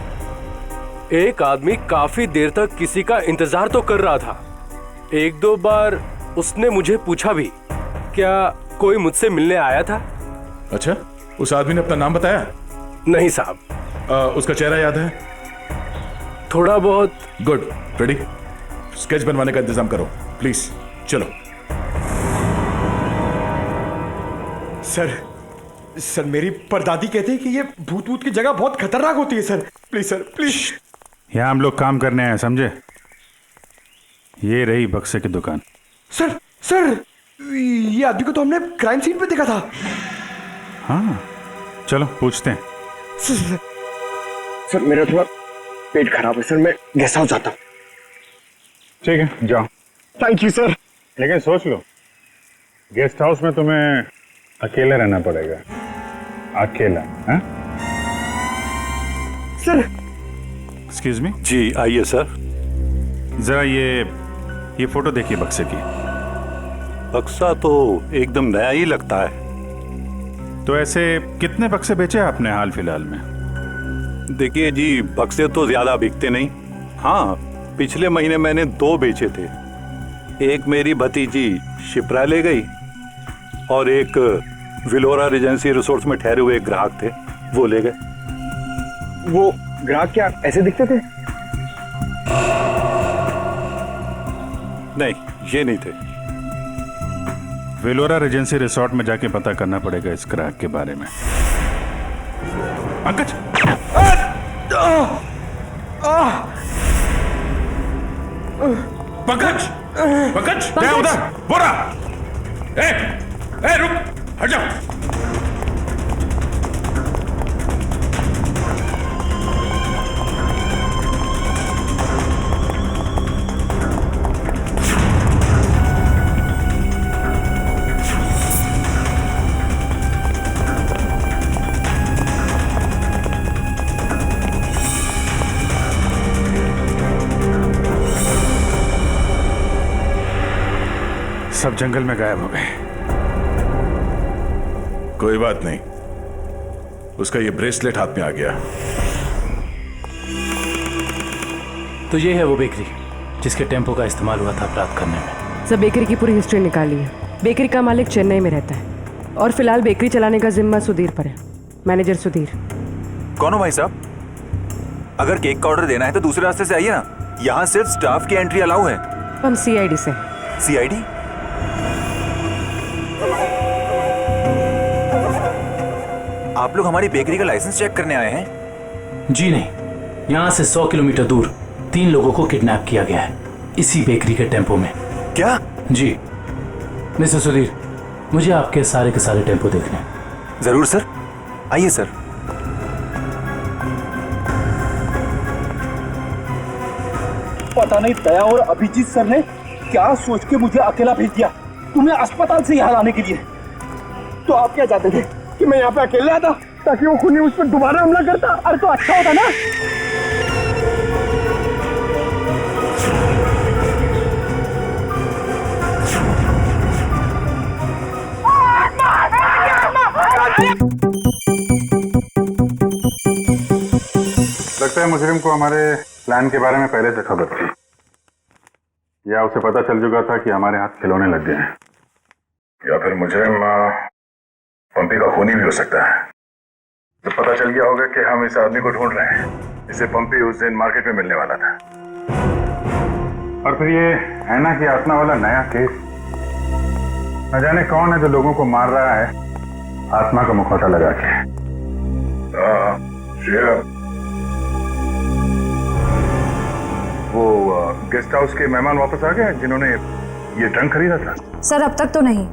एक आदमी काफी देर तक किसी का इंतजार तो कर रहा था। एक दो बार उसने मुझे पूछा भी, क्या कोई मुझसे मिलने आया था? अच्छा, उस आदमी ने अपना नाम बताया? नहीं साहब। उसका चेहरा याद है? थोड़ा बहुत। गुड। रेडी? स्केच बनवाने का इंतजाम करो प्लीज। चलो। सर मेरी परदादी कहती है कि ये भूत भूत की जगह बहुत खतरनाक होती है सर। Please sir, please. यहाँ हम लोग काम करने आए, समझे? ये रही बक्से की दुकान। सर ये आदमी को तो हमने क्राइम सीन पे देखा था। हाँ, चलो पूछते हैं। सर मेरा थोड़ा पेट खराब है सर, मैं गेस्ट हाउस जाता हूँ। ठीक है, जाओ। Thank you sir. लेकिन सोच लो, गेस्ट हाउस में तुम्हें अकेले रहना पड़ेगा। अकेला? हाँ? सर। Excuse me. जी आइए सर। जरा ये फोटो देखिए बक्से की। बक्सा तो एकदम नया ही लगता है। तो ऐसे कितने बक्से बेचे आपने हाल फिलहाल में? देखिए जी, बक्से तो ज्यादा बिकते नहीं। हाँ, पिछले महीने मैंने 2 बेचे थे। एक मेरी भतीजी शिप्रा ले गई और एक विलोरा रेजेंसी रिसोर्ट्स में ठहरे हुए एक ग्राहक थे, वो ले गए। वो ग्राहक क्या ऐसे दिखते थे? नहीं, ये नहीं थे। विलोरा रेजेंसी रिसोर्ट में जाके पता करना पड़ेगा इस ग्राहक के बारे में। पंकज! पंकज! पंकज! क्या उधर? बोरा! ए, रुक! हट जाओ! सब जंगल में गायब हो गए। कोई बात नहीं, उसका ये ब्रेसलेट हाथ में आ गया। तो ये है वो बेकरी जिसके टेम्पो का इस्तेमाल हुआ था अपराध करने में। सब बेकरी की पूरी हिस्ट्री निकाली है। बेकरी का मालिक चेन्नई में रहता है और फिलहाल बेकरी चलाने का जिम्मा सुधीर पर है। मैनेजर सुधीर। कौन हो भाई साहब? अगर केक का ऑर्डर देना है तो दूसरे रास्ते से आइए ना, यहाँ सिर्फ स्टाफ की एंट्री अलाउ है। हम सीआईडी से। सीआईडी? आप लोग हमारी बेकरी का लाइसेंस चेक करने आए हैं? जी नहीं, यहाँ से 100 किलोमीटर दूर 3 लोगों को किडनैप किया गया है, इसी बेकरी के टेम्पो में। क्या? जी मिस्टर सुधीर, मुझे आपके सारे के सारे टेम्पो देखने हैं। जरूर सर, आइए सर। पता नहीं दया और अभिजीत सर ने क्या सोच के मुझे अकेला भेज दिया तुम्हें अस्पताल से यहाँ लाने के लिए। तो आप क्या चाहते थे कि मैं यहाँ पे अकेले आता ताकि वो खूनी उस पर दोबारा हमला करता? अरे तो अच्छा होता ना। लगता है मुजरिम को हमारे प्लान के बारे में पहले से खबर थी, या उसे पता चल चुका था कि हमारे हाथ खिलौने लग गए हैं, या फिर मुजरिम पंपी का खूनी भी हो सकता है। तो पता चल गया होगा कि हम इस आदमी को ढूंढ रहे हैं, इसे पंपी उस दिन मार्केट में मिलने वाला था। और फिर ये ऐना की आत्मा वाला नया केस, न जाने कौन है जो लोगों को मार रहा है आत्मा का मुखौटा लगा के। वो गेस्ट हाउस के मेहमान वापस आ गए जिन्होंने ये ट्रंक खरीदा था? सर अब तक तो नहीं,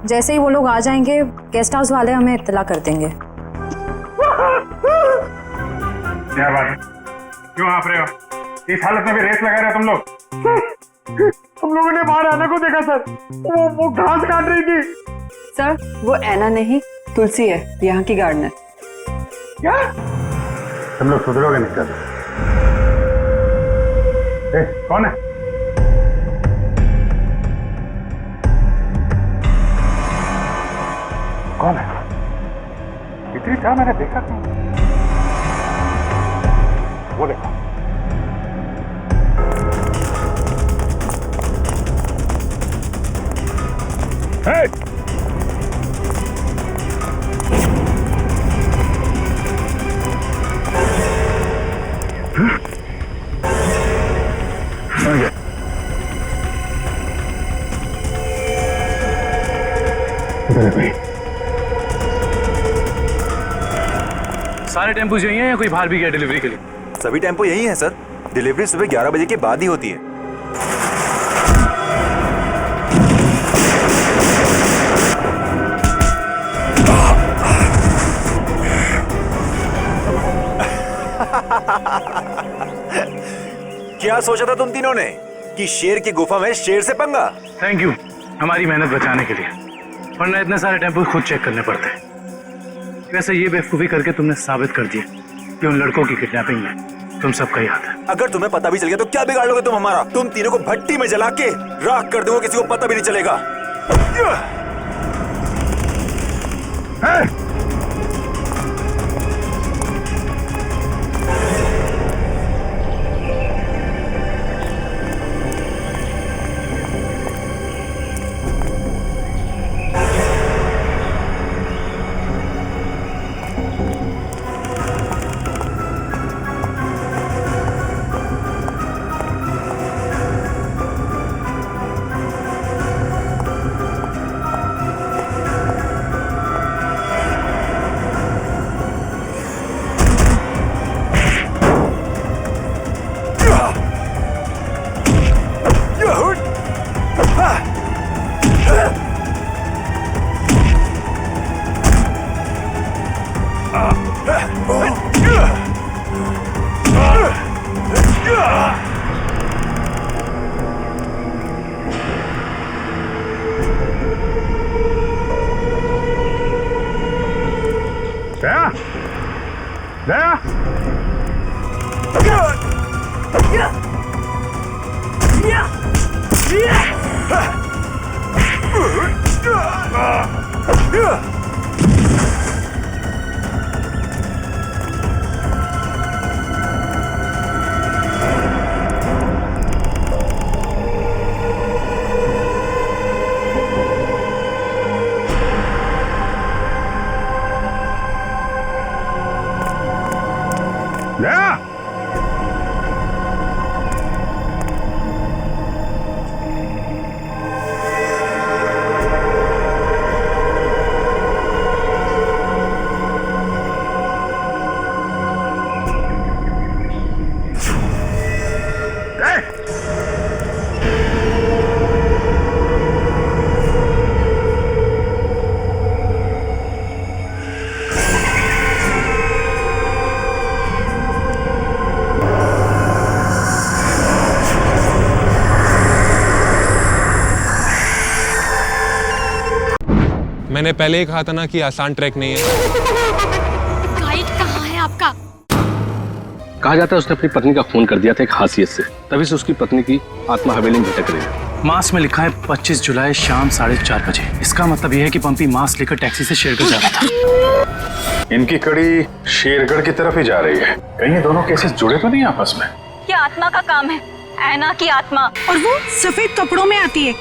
जैसे ही वो लोग आ जाएंगे गेस्ट हाउस वाले हमें इत्तला कर देंगे। क्या बात, क्यों आप रहे हो? इस हालत में भी रेस लगा रहे हो तुम लोग? हम लोगों ने बाहर आने को देखा सर, वो घास काट रही थी। सर वो ऐना नहीं तुलसी है, यहाँ की गार्डनर। क्या? तुम लोग सुधरोगे नहीं कर? कौन है? कौन है? इतनी था मैंने देखा क्यों? वो देखो। Hey! सारे टेम्पो यही हैं या कोई बाहर भी गया डिलीवरी के लिए? सभी टेम्पो यही है सर। डिलीवरी सुबह 11 बजे के बाद ही होती है। क्या सोचा था तुम तीनों ने कि शेर की गुफा में शेर से पंगा? थैंक यू हमारी मेहनत बचाने के लिए, वरना इतने सारे टेम्पो खुद चेक करने पड़ते हैं। वैसे ये बेवकूफी करके तुमने साबित कर दिया कि उन लड़कों की किडनैपिंग में तुम सबका ही हाथ है। अगर तुम्हें पता भी चल गया तो क्या बिगाड़ लोगे तुम हमारा? तुम तीनों को भट्टी में जला के राख कर दूंगा, किसी को पता भी नहीं चलेगा। मैंने पहले ही कहा था ना कि आसान ट्रैक नहीं है। गाइड कहाँ है आपका? कहा जाता है उसने अपनी पत्नी का खून कर दिया था एक हासियत से, तभी से उसकी पत्नी की आत्मा हवेली में भटक रही है। मास में लिखा है 25 जुलाई शाम 4:30 बजे। इसका मतलब यह है कि पंपी मास लेकर टैक्सी से शेरगढ़ जा रहा था। इनकी कड़ी शेरगढ़ की तरफ ही जा रही है। कहीं ये दोनों केसेस जुड़े तो नहीं आपस में? ये आत्मा का काम है, ऐना की आत्मा। और वो सफेद कपड़ों में आती है,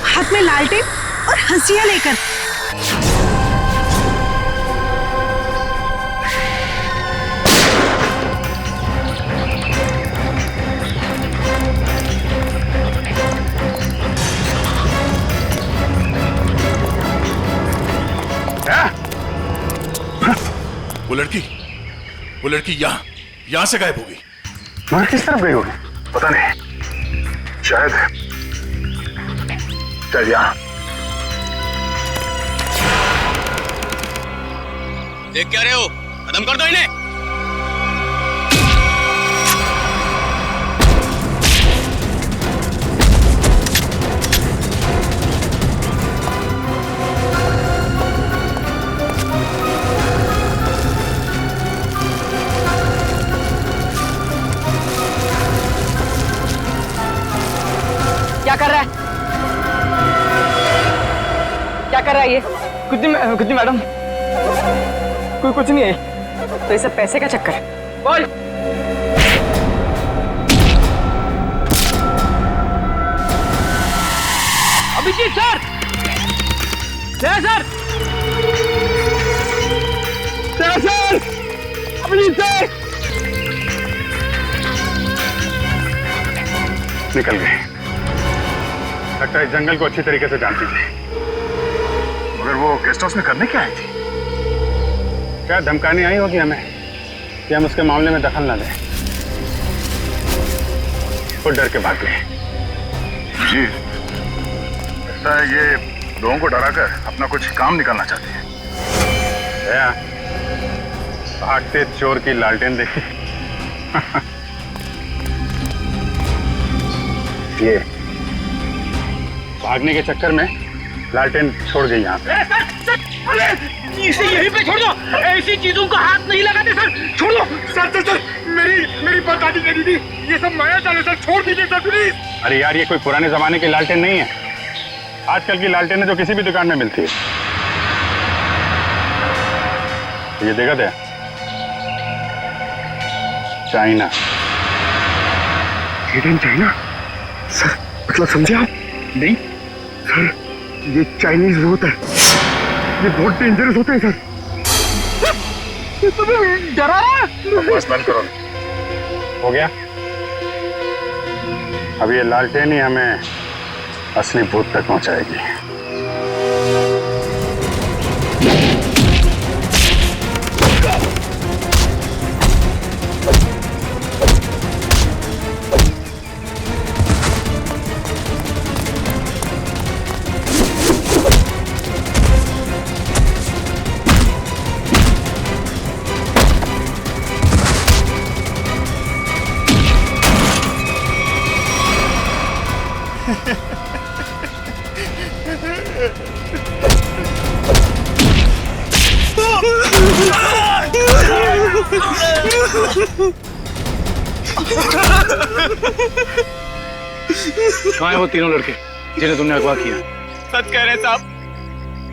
हाथ में लालटेन और हंसिया लेकर। वो लड़की यहाँ से गायब हो गई। मगर किस तरफ गई होगी पता नहीं, शायद चल यहाँ। देख क्या रहे हो? खत्म कर दो इन्हें। क्या कर रहा है? क्या कर रहा है ये? कुछ नहीं मैडम, कोई कुछ नहीं है। तो ये सब पैसे का चक्कर है। बोल। Abhijeet sir, sir, Abhijeet sir, निकल गए। लगता है इस जंगल को अच्छी तरीके से जानती थी। मगर वो गेस्ट हाउस में करने क्या आई थी? क्या धमकाने आई होगी हमें कि हम उसके मामले में दखल न दें? वो डर के भाग गए। जी, लगता है ये लोगों को डराकर अपना कुछ काम निकालना चाहते हैं। भागते चोर की लालटेन देखी। ये भागने के चक्कर में लालटेन छोड़ गई यहाँ पे। इसे यहीं पे छोड़ दो, ऐसी चीजों को हाथ नहीं लगाते सर, छोड़ दो। सर, मेरी बात आदि करी थी, ये सब माया जाल है सर, छोड़ दीजिए सर प्लीज। अरे यार, ये कोई पुराने जमाने की लालटेन नहीं है। आजकल की लालटेन है जो किसी भी दुकान में मिलती है। ये देखा थे, चाइना। चाइना सर, मतलब समझे आप? नहीं सर, ये चाइनीज होता है, ये बहुत डेंजरस होते हैं सर। डरा बस बंद करो। हो गया? अब ये लालटेन ही हमें असली भूत तक पहुंचाएगी। कहाँ है वो तीनों लड़के जिन्हें तुमने अगवा किया? सच कह रहे हैं साहब,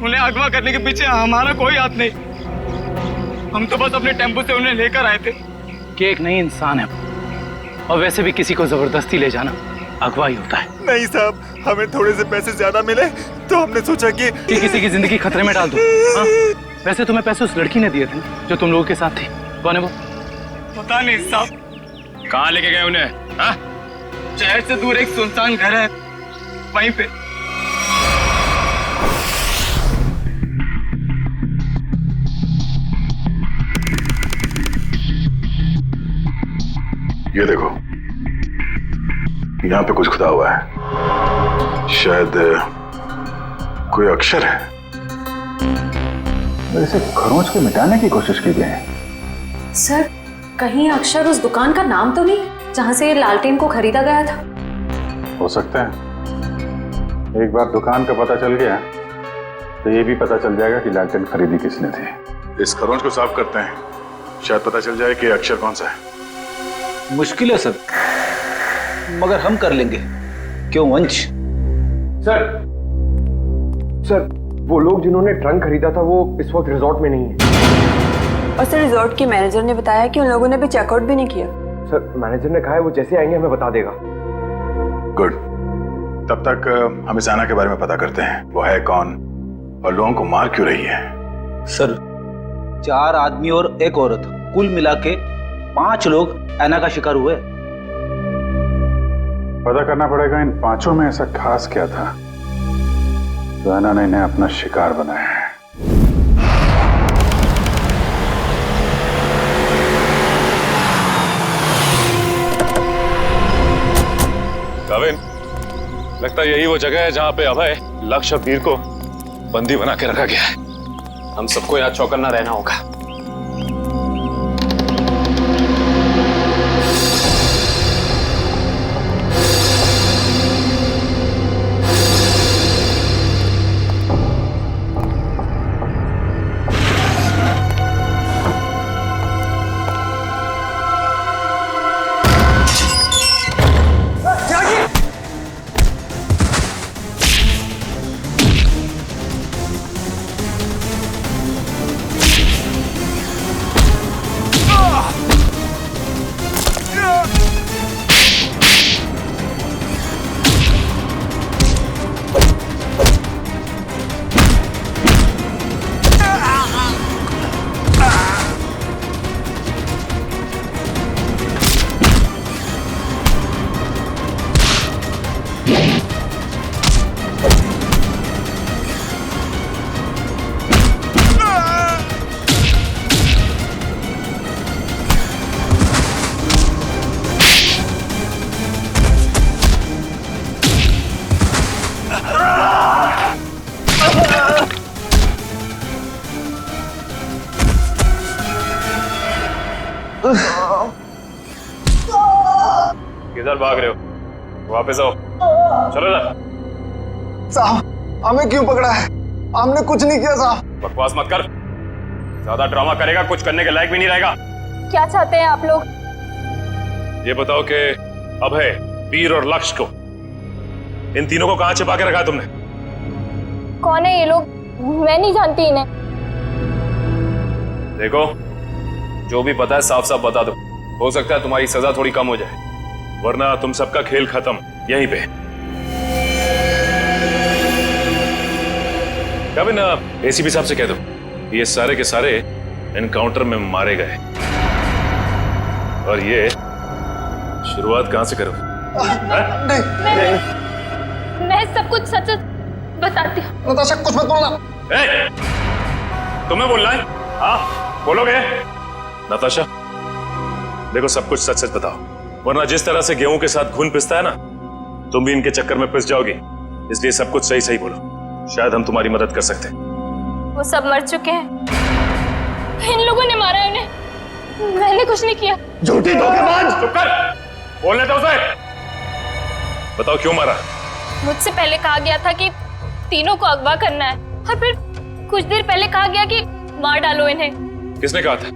उन्हें अगवा करने के पीछे हमारा कोई हाथ नहीं। हम तो बस अपने टेम्पो से उन्हें लेकर आए थे। कि एक नई इंसान है, और वैसे भी किसी को जबरदस्ती ले जाना अगवा ही होता है। नहीं साहब, हमें थोड़े से पैसे ज्यादा मिले तो हमने सोचा कि किसी की जिंदगी खतरे में डाल दो। हाँ? वैसे तुम्हें पैसे उस लड़की ने दिए थे जो तुम लोगों के साथ थी। कौन है वो? पता नहीं साहब। कहाँ लेके गए उन्हें? हाँ? शहर से दूर एक सुनसान घर है, वहीं पे। ये देखो, यहाँ पे कुछ खुदा हुआ है, शायद कोई अक्षर है। इसे खरोंच के मिटाने की कोशिश की गई है। सर, कहीं अक्षर उस दुकान का नाम तो नहीं जहां से ये लालटेन को खरीदा गया था? हो सकता है। एक बार दुकान का पता चल गया तो ये भी पता चल जाएगा कि लालटेन खरीदी किसने थी। इस खरोंच को साफ करते हैं, शायद पता चल जाए कि अक्षर कौन सा है। मुश्किल है सर, मगर हम कर लेंगे। क्यों वंश? सर, वो लोग जिन्होंने ट्रंक खरीदा था वो इस वक्त रिजॉर्ट में नहीं है। और सर, रिजॉर्ट के मैनेजर ने बताया कि उन लोगों ने भी चेकआउट भी नहीं किया। सर, मैनेजर ने कहा है वो जैसे आएंगे हमें बता देगा। गुड, तब तक हम इस आना के बारे में पता करते हैं। वो है कौन और लोगों को मार क्यों रही है? सर, 4 आदमी और एक औरत, कुल मिला के 5 लोग ऐना का शिकार हुए। पता करना पड़ेगा इन पांचों में ऐसा खास क्या था जो ऐना ने इन्हें अपना शिकार बनाया है। काविन, लगता है यही वो जगह है जहां पे अभय लक्ष्य वीर को बंदी बना के रखा गया है। हम सबको यहाँ चौकन्ना रहना होगा। किधर भाग रहे हो? वापस आओ, चलो ना। साहब हमें क्यों पकड़ा है? हमने कुछ नहीं किया साहब। बकवास मत कर, ज्यादा ड्रामा करेगा कुछ करने के लायक भी नहीं रहेगा। क्या चाहते हैं आप लोग? ये बताओ कि अभय, वीर और लक्ष्य को, इन तीनों को कहां छिपा के रखा तुमने? कौन है ये लोग? मैं नहीं जानती इन्हें। देखो, जो भी पता है साफ साफ बता दो, हो सकता है तुम्हारी सजा थोड़ी कम हो जाए, वरना तुम सबका खेल खत्म यहीं पे। कभी ना एसीपी साहब से कह दो ये सारे के सारे एनकाउंटर में मारे गए, और ये शुरुआत कहां से करो? मैं सब कुछ सच बताती हूँ। नताशा कुछ मत बोलना। तुम्हें बोलना है? हाँ बोलोगे? नताशा देखो, सब कुछ सच सच बताओ, वरना जिस तरह से गेहूं के साथ घुन पिसता है ना, तुम भी इनके चक्कर में पिस जाओगी। इसलिए सब कुछ सही सही बोलो, शायद हम तुम्हारी मदद कर सकते हैं। वो सब मर चुके हैं, इन लोगों ने मारा उन्हें, मैंने कुछ नहीं किया। झूठी धोखेबाज! चुप कर, बोलने दो उसे। बताओ क्यों मारा? मुझसे पहले कहा गया था कि तीनों को अगवा करना है, और फिर कुछ देर पहले कहा गया कि मार डालो इन्हें। किसने कहा था?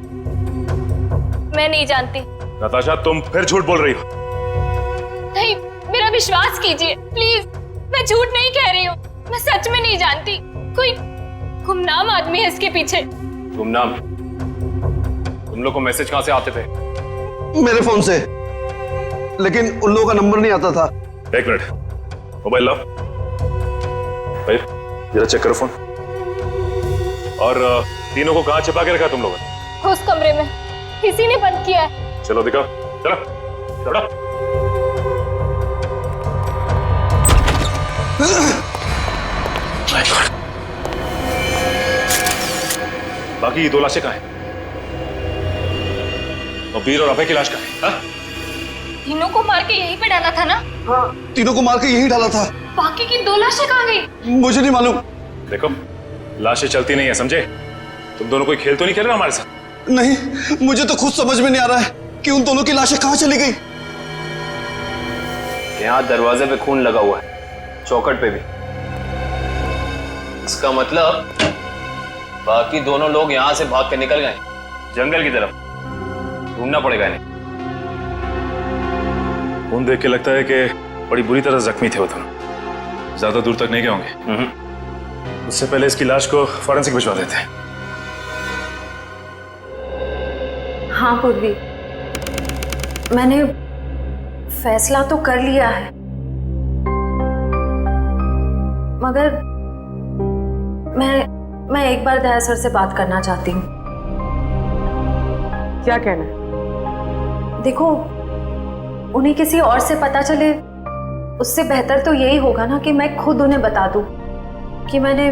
मैं नहीं जानती। नताशा तुम फिर झूठ बोल रही हो। नहीं, मेरा विश्वास कीजिए प्लीज, मैं झूठ नहीं कह रही हूँ, मैं सच में नहीं जानती। कोई गुमनाम आदमी है इसके पीछे। गुमनाम? तुम लोग को मैसेज कहां से आते थे? मेरे फोन से, लेकिन उन लोगों का नंबर नहीं आता था। एक मिनट, मोबाइल लाओ भाई, जरा चेक करो फोन। और तीनों को कहां छिपा के रखा तुम लोगों ने? उस कमरे में, किसी ने बंद किया है। चलो दिखाओ, चलो चलो। बाकी ये 2 लाशें कहां हैं? और वीर और अभय की लाश कहां है? तीनों को मार के यहीं पे डाला था ना? हाँ, तीनों को मार के यहीं डाला था। बाकी की 2 लाशें कहाँ गई? मुझे नहीं मालूम। देखो, लाशें चलती नहीं है, समझे? तुम दोनों कोई खेल तो नहीं खेल रहे हमारे साथ? नहीं, मुझे तो खुद समझ में नहीं आ रहा है कि उन दोनों की लाशें कहां चली गई। यहाँ दरवाजे पे खून लगा हुआ है, चौखट पे भी। इसका मतलब बाकी दोनों लोग यहाँ से भाग के निकल गए जंगल की तरफ। ढूंढना पड़ेगा इन्हें। खून देख के लगता है कि बड़ी बुरी तरह जख्मी थे वो दोनों, ज्यादा दूर तक नहीं गए होंगे। उससे पहले इसकी लाश को फॉरेंसिक भिजवा देते हैं। हाँ पूर्वी, मैंने फैसला तो कर लिया है, मगर मैं एक बार दया सर से बात करना चाहती हूँ। क्या कहना है? देखो, उन्हें किसी और से पता चले उससे बेहतर तो यही होगा ना कि मैं खुद उन्हें बता दूं कि मैंने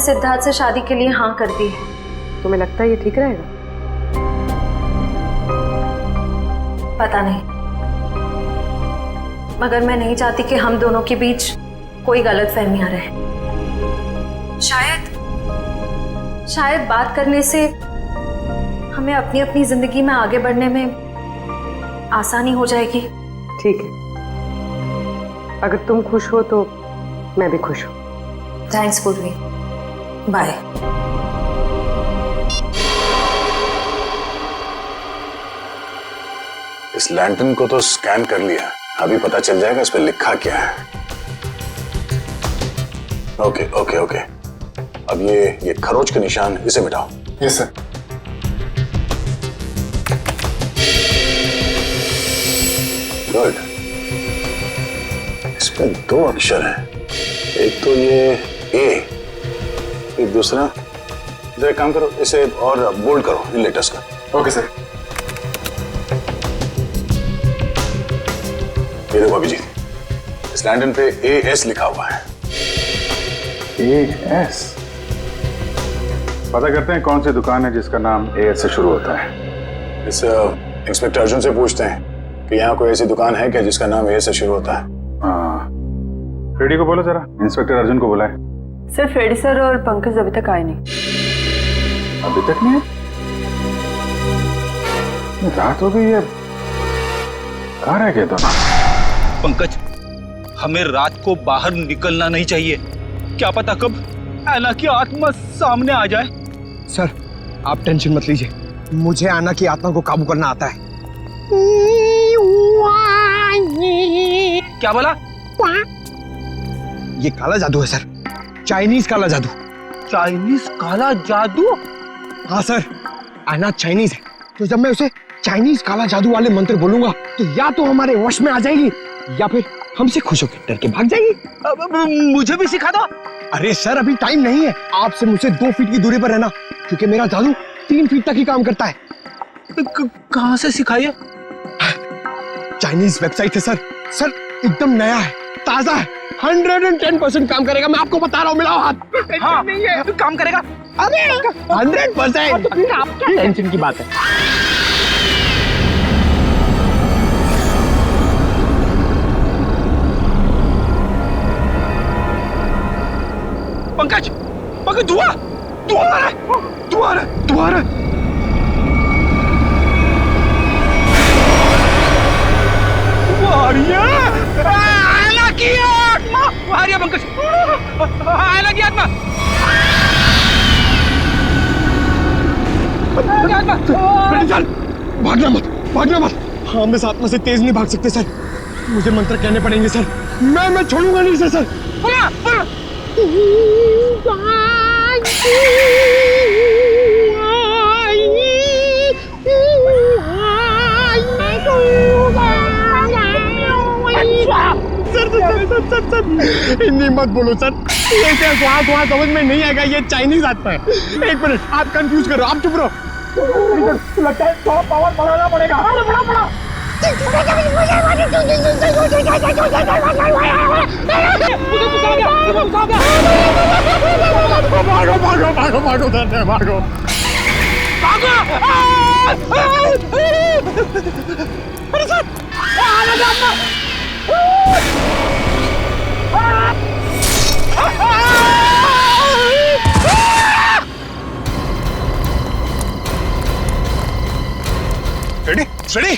सिद्धार्थ से शादी के लिए हाँ कर दी है। तुम्हें लगता है ये ठीक रहेगा? पता नहीं, मगर मैं नहीं चाहती कि हम दोनों के बीच कोई गलतफहमियां रहे। शायद बात करने से हमें अपनी अपनी जिंदगी में आगे बढ़ने में आसानी हो जाएगी। ठीक है, अगर तुम खुश हो तो मैं भी खुश हूँ। थैंक्स पूर्वी, बाय। इस लैंटर्न को तो स्कैन कर लिया, अभी पता चल जाएगा इस पे लिखा क्या है। ओके ओके ओके, अब ये खरोच के निशान, इसे मिटाओ। Yes sir. गुड, इसमें 2 अक्षर हैं, एक तो ये ए, एक दूसरा। इधर एक काम करो, इसे और बोल्ड करो इन लेटर्स का। Okay sir. ये देखो अभी जी, इस लैंटर्न पे AS लिखा हुआ है। AS? पता करते हैं कौन सी दुकान है जिसका नाम AS से शुरू होता है। इस इंस्पेक्टर अर्जुन से पूछते हैं कि यहाँ कोई ऐसी दुकान है क्या जिसका नाम AS से शुरू होता है। हाँ, फ्रेडी को बोलो जरा, इंस्पेक्टर अर्जुन को बुलाए। सर, फ्रेडी सर और पंकज अभी तक आए नहीं। अभी तक नहीं? रात हो गई है, कहाँ रह गए दोनों? पंकज, हमें रात को बाहर निकलना नहीं चाहिए। क्या पता कब ऐना की आत्मा सामने आ जाए। सर आप टेंशन मत लीजिए, मुझे आना की आत्मा को काबू करना आता है। क्या बोला? ये काला जादू है सर, चाइनीज काला जादू। चाइनीज काला जादू? हाँ सर, आना चाइनीज है, तो जब मैं उसे चाइनीज काला जादू वाले मंत्र बोलूंगा तो या तो हमारे वश में आ जाएगी या फिर हमसे खुश होकर डर के भाग जाएगी। मुझे भी सिखा दो। अरे सर अभी टाइम नहीं है, आपसे मुझसे 2 फीट की दूरी पर रहना, क्योंकि मेरा जादू 3 फीट तक ही काम करता है। कहाँ से सिखाइए? चाइनीज वेबसाइट है सर। सर एकदम नया है, ताजा है, 110% काम करेगा, मैं आपको बता रहा हूँ। मिलाओ हाथ। हाँ नहीं है, काम करेगा। अरे 100%। तो फिर आप क्या टेंशन की बात है। पंकज, पंकज धुआं आ रहा है, धुआं आ रहा है। आना की आत्मा आ रही है पंकज, आना की आत्मा। भागना मत। हम इस आत्मा से तेज नहीं भाग सकते सर, मुझे मंत्र कहने पड़ेंगे सर। मैं छोड़ूंगा नहीं सर। सर हिंदी मत बोलो सर, ये क्या वहाँ समझ में नहीं आएगा, ये चाइनीज आत्मा है। 1 मिनट, आप कंफ्यूज करो, आप चुप रहो। लगता है थोड़ा पावर बढ़ाना पड़ेगा। बड़ा भागो। अरे सर रेडी?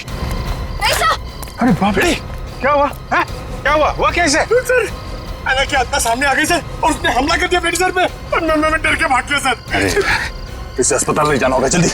अरे बाप रे, क्या हुआ? क्या हुआ कैसे? सर ऐना की आत्मा सामने आ गई सर, और उसने हमला कर दिया मेरे सर पे, और मैं डर के भाग गया सर। अरे इसे अस्पताल ले जाना होगा, जल्दी।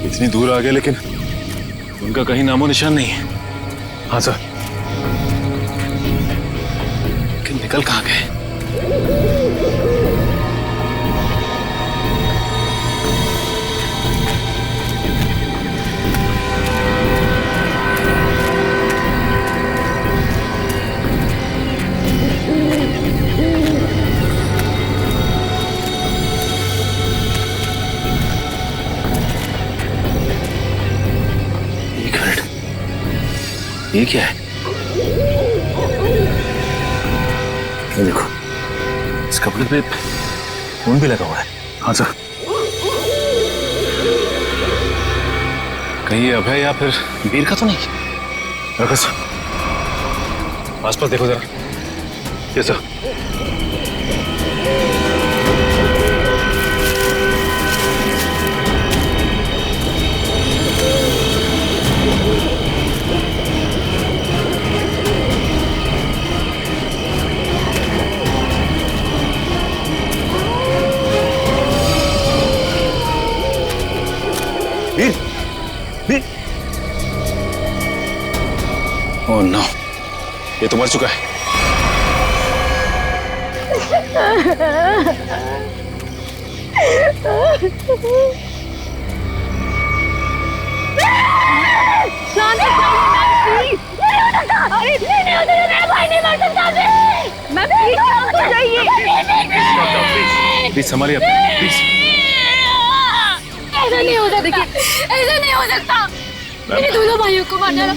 इतनी दूर आ गए लेकिन उनका कहीं नामो निशान नहीं है। हाँ सर। लेकिन निकल कहाँ गए? ये क्या है? ये देखो, इस कपड़े पे खून भी लगा हुआ है। हाँ सर। कहीं ये अभय या फिर वीर का तो नहीं? रखो सर। आसपास देखो जरा। ये सर। वीर। ओह नो, ये तो मर चुका है। प्लीज संभालिए प्लीज। ऐसा नहीं हो सकता, ऐसा नहीं हो सकता। मेरे दोनों भाइयों को मार डाला,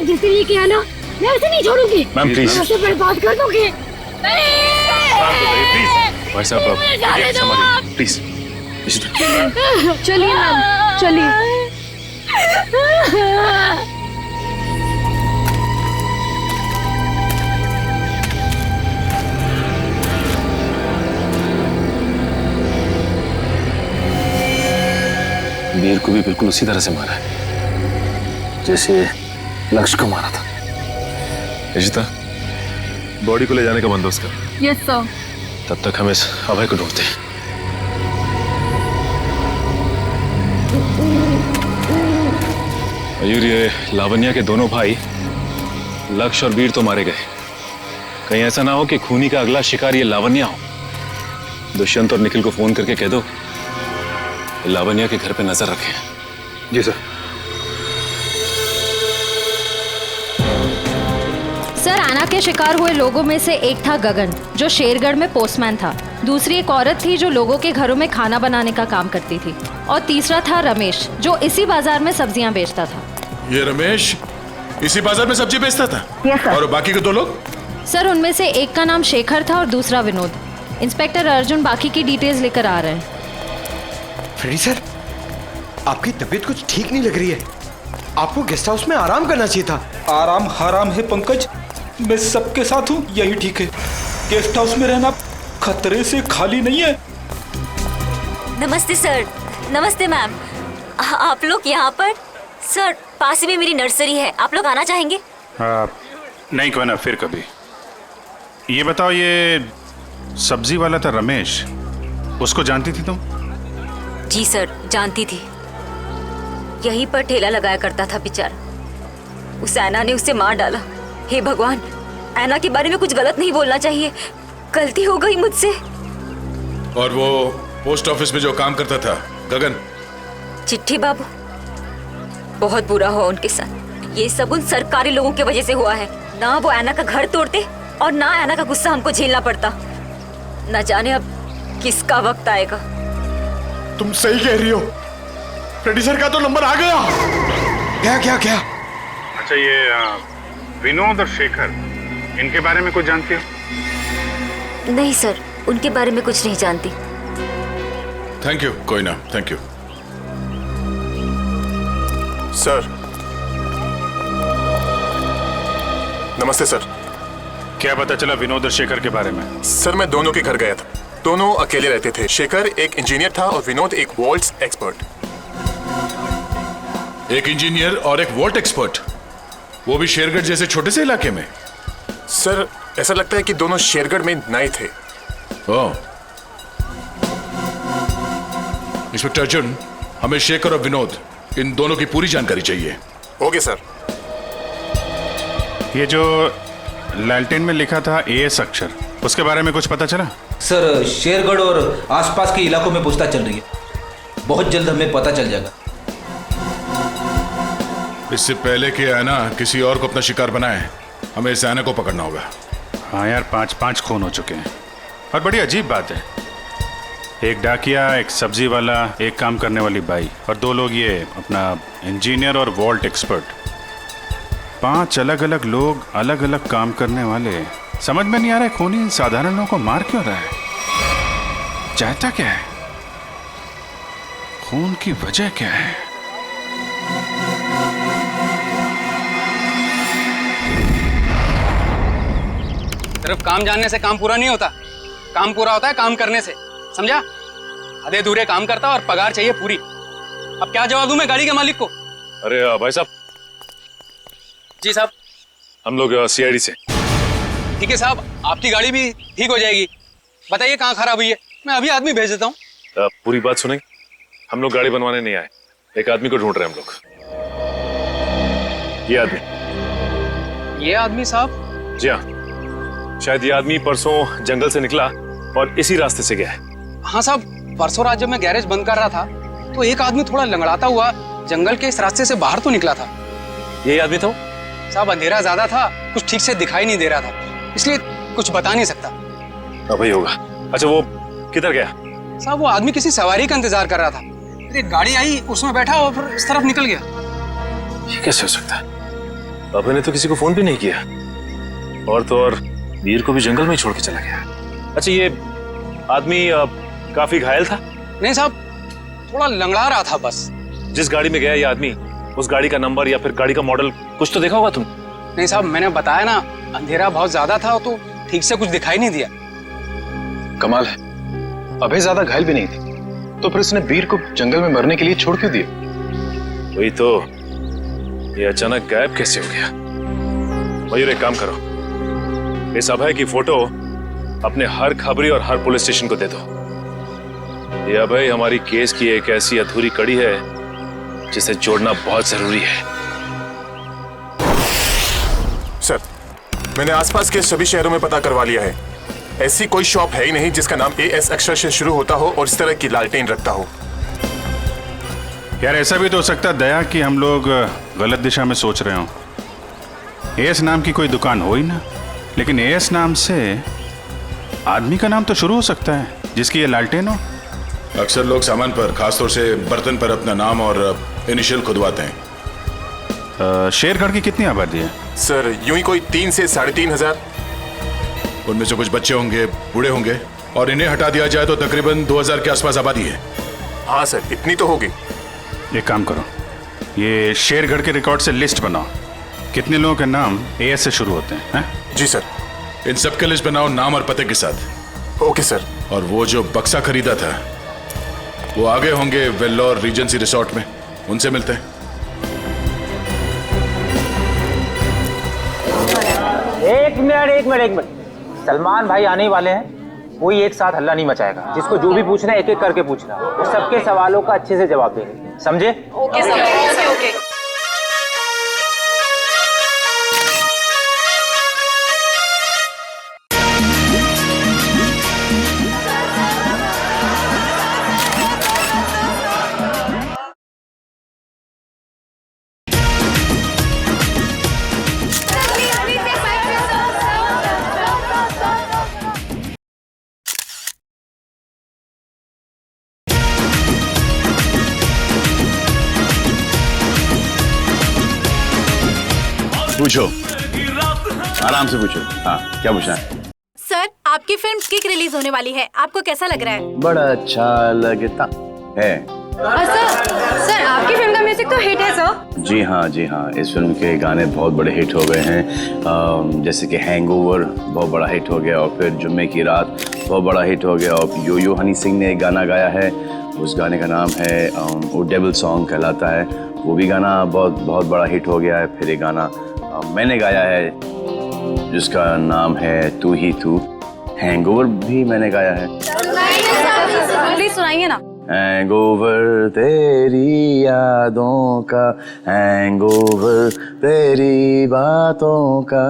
जिसने ये किया ना, मैं उसे नहीं छोड़ूंगी। Ma'am please. मैं उसे बर्बाद कर दूंगी। भाई साहब जाने दो आप। प्लीज। चलिए मैम, चलिए। वीर को भी बिल्कुल उसी तरह से मारा है जैसे लक्ष्य को मारा था। इशिता, बॉडी को ले जाने का बंदोबस्त कर। Yes sir. तब तक हम इस अभय को ढूंढते हैं। मयूर, ये लावण्या के दोनों भाई लक्ष्य और वीर तो मारे गए। कहीं ऐसा ना हो कि खूनी का अगला शिकार ये लावण्या हो। दुष्यंत और निखिल को फोन करके कह दो लावण्या के घर पे नजर रखें। जी सर। सर, आना के शिकार हुए लोगों में से एक था गगन, जो शेरगढ़ में पोस्टमैन था। दूसरी एक औरत थी जो लोगों के घरों में खाना बनाने का काम करती थी। और तीसरा था रमेश, जो इसी बाजार में सब्जियां बेचता था। ये रमेश इसी बाजार में सब्जी बेचता था? Yes sir. और बाकी के दो लोग? सर, उनमें से एक का नाम शेखर था और दूसरा विनोद। इंस्पेक्टर अर्जुन बाकी की डिटेल्स लेकर आ रहे हैं। फ्रेडी सर, आपकी तबीयत कुछ ठीक नहीं लग रही है। आपको गेस्ट हाउस में आराम करना चाहिए था। आराम हराम है पंकज, मैं सबके साथ हूँ, यही ठीक है। गेस्ट हाउस में रहना खतरे से खाली नहीं है। नमस्ते सर। नमस्ते मैम। आप लोग यहाँ पर? सर, पास में मेरी नर्सरी है, आप लोग आना चाहेंगे? नहीं, क्यों ना, फिर कभी। ये बताओ, ये सब्जी वाला था रमेश, उसको जानती थी तुम? जी सर, जानती थी। यहीं पर ठेला लगाया करता था बेचारा। उस ऐना ने उसे मार डाला। हे भगवान, ऐना के बारे में कुछ गलत नहीं बोलना चाहिए, गलती हो गई मुझसे। और वो पोस्ट ऑफिस में जो काम करता था गगन? चिट्ठी बाबू, बहुत बुरा हुआ उनके साथ। ये सब उन सरकारी लोगों की वजह से हुआ है। ना वो ऐना का घर तोड़ते और ना ऐना का गुस्सा हमको झेलना पड़ता। न जाने अब किसका वक्त आएगा। तुम सही कह रही हो, फ्रेडी सर का तो नंबर आ गया। क्या क्या क्या? अच्छा, ये विनोद और शेखर, इनके बारे में कुछ जानती हो? नहीं सर, उनके बारे में कुछ नहीं जानती। Thank you. कोई ना, थैंक यू सर। नमस्ते सर। क्या पता चला विनोद और शेखर के बारे में? सर, मैं दोनों के घर गया था। दोनों अकेले रहते थे। शेखर एक इंजीनियर था और विनोद एक वॉल्ट्स एक्सपर्ट। एक इंजीनियर और एक वॉल्ट एक्सपर्ट, वो भी शेरगढ़ जैसे छोटे से इलाके में? सर, ऐसा लगता है कि दोनों शेरगढ़ में नए थे। ओह। इंस्पेक्टर अर्जुन, हमें शेखर और विनोद, इन दोनों की पूरी जानकारी चाहिए। Okay sir. ये जो लालटेन में लिखा था एएस अक्षर, उसके बारे में कुछ पता चला? सर, शेरगढ़ और आसपास के इलाकों में पूछताछ चल रही है, बहुत जल्द हमें पता चल जाएगा। इससे पहले कि ऐना किसी और को अपना शिकार बनाए, हमें इस ऐना को पकड़ना होगा। हाँ यार, 5 खून हो चुके हैं। और बड़ी अजीब बात है, एक डाकिया, एक सब्जी वाला, एक काम करने वाली बाई, और 2 लोग ये अपना इंजीनियर और वॉल्ट एक्सपर्ट। 5 अलग अलग लोग, अलग अलग काम करने वाले। समझ में नहीं आ रहा है खूनी इन साधारण लोगों को मार क्यों रहा है? चाहता क्या है? खून की वजह क्या है? सिर्फ काम जानने से काम पूरा नहीं होता, काम पूरा होता है काम करने से, समझा? आधे अधूरे काम करता और पगार चाहिए पूरी। अब क्या जवाब दूं मैं गाड़ी के मालिक को? अरे भाई साहब। जी साहब। हम लोग सीआईडी से। ठीक है साहब, आपकी गाड़ी भी ठीक हो जाएगी। बताइए कहाँ खराब हुई है, मैं अभी आदमी भेज देता हूँ। पूरी बात सुनेंगे? हम लोग गाड़ी बनवाने नहीं आए, एक आदमी को ढूंढ रहे हैं हम लोग। ये आदमी। ये आदमी साहब? जी हाँ, शायद ये आदमी परसों जंगल से निकला और इसी रास्ते से गया है। हाँ साहब, परसों रात जब मैं गैरेज बंद कर रहा था तो एक आदमी थोड़ा लंगड़ाता हुआ जंगल के इस रास्ते से बाहर तो निकला था। यही आदमी था? साहब, अंधेरा ज्यादा था, कुछ ठीक से दिखाई नहीं दे रहा था, इसलिए कुछ बता नहीं सकता। वही होगा। अच्छा, वो किधर गया? साहब, वो आदमी किसी सवारी का इंतजार कर रहा था, फिर एक गाड़ी आई, उसमें बैठा और फिर इस तरफ निकल गया। ये कैसे हो सकता है? अभय ने तो किसी को फोन भी नहीं किया, और तो और वीर को भी जंगल में ही छोड़ के चला गया। अच्छा, ये आदमी काफी घायल था? नहीं साहब, थोड़ा लंगड़ा रहा था बस। जिस गाड़ी में गया ये आदमी, उस गाड़ी का नंबर या फिर गाड़ी का मॉडल कुछ तो देखा होगा तुम? नहीं साहब, मैंने बताया ना, अंधेरा बहुत ज्यादा था तो ठीक से कुछ दिखाई नहीं दिया। कमाल है, अभय ज्यादा घायल भी नहीं थी, तो फिर उसने वीर को जंगल में मरने के लिए छोड़ क्यों दिया? वही तो, ये अचानक गायब कैसे हो गया? मयूर, एक काम करो, इस अभय की फोटो अपने हर खबरी और हर पुलिस स्टेशन को दे दो। ये अभय हमारी केस की एक ऐसी अधूरी कड़ी है जिसे जोड़ना बहुत जरूरी है। सर, मैंने आसपास के सभी शहरों में पता करवा लिया है। ऐसी कोई शॉप है ही नहीं जिसका नाम AS अक्षर से शुरू होता हो और इस तरह की लालटेन रखता हो। यार ऐसा भी तो हो सकता है दया कि हम लोग गलत दिशा में सोच रहे हो। AS नाम की कोई दुकान हो ही ना, लेकिन AS नाम से आदमी का नाम तो शुरू हो सकता है जिसकी ये लालटेन हो। अक्सर लोग सामान पर, खासतौर से बर्तन पर अपना नाम और इनिशियल खुदवाते हैं। शेरगढ़ की कितनी आबादी है? सर, यूं ही कोई 3 से 3,500। उनमें से कुछ बच्चे होंगे, बूढ़े होंगे, और इन्हें हटा दिया जाए तो तकरीबन 2,000 के आसपास आबादी है। हाँ सर, इतनी तो होगी। एक काम करो, ये शेरगढ़ के रिकॉर्ड से लिस्ट बनाओ, कितने लोगों के नाम AS से शुरू होते हैं? जी सर। इन सबके लिस्ट बनाओ नाम और पते के साथ। Okay sir. और वो जो बक्सा खरीदा था वो आगे होंगे वेल्लोर रीजेंसी रिसोर्ट में, उनसे मिलते हैं। एक मिनट, सलमान भाई आने वाले हैं। कोई एक साथ हल्ला नहीं मचाएगा। जिसको जो भी पूछना है एक एक करके पूछना, वो सबके सवालों का अच्छे से जवाब देंगे, समझे? Okay sir, okay. पूछो, आराम से पूछो। हाँ, क्या पूछना है? सर, आपकी फिल्म किक रिलीज होने वाली है, आपको कैसा लग रहा है? बड़ा अच्छा लगता है। सर, आपकी फिल्म का म्यूजिक तो हिट है सर। जी हाँ, इस फिल्म के गाने बहुत बड़े हिट हो गए हैं। जैसे कि हैंगओवर बहुत बड़ा हिट हो गया, और फिर जुम्मे की रात बहुत बड़ा हिट हो गया, और यो हनी सिंह ने एक गाना गाया है, उस गाने का नाम है वो डेविल सॉन्ग कहलाता है, वो भी गाना बहुत बड़ा हिट हो गया है। फिर एक गाना मैंने गाया है जिसका नाम है तू ही तू, हैंगओवर भी मैंने गाया है। प्लीज सुनाइए ना। हैंगओवर तेरी यादों का, हैंगओवर तेरी बातों का।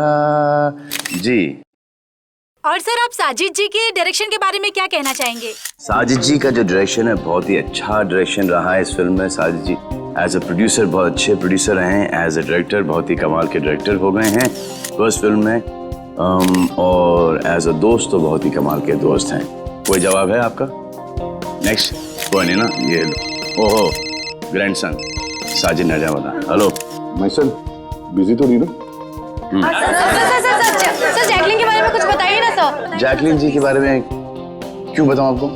जी। और सर, आप साजिद जी के डायरेक्शन के बारे में क्या कहना चाहेंगे? साजिद जी का जो डायरेक्शन है बहुत ही अच्छा डायरेक्शन रहा है इस फिल्म में। साजिद जी एज अ प्रोड्यूसर बहुत अच्छे प्रोड्यूसर हैं, एज अ डायरेक्टर बहुत ही कमाल के डायरेक्टर हो गए हैं फर्स्ट फिल्म में, और एज अ दोस्त तो बहुत ही कमाल के दोस्त हैं। कोई जवाब है आपका? नेक्स्ट कोई नहीं ना, ये ओहो ग्रैंडसन साजिद नजावदा। हेलो माय सन, बिजी तो नहीं ना? सर, जैकलिन के बारे में कुछ बताइए ना सर। जैकलिन जी के बारे में क्यों बताऊं आपको?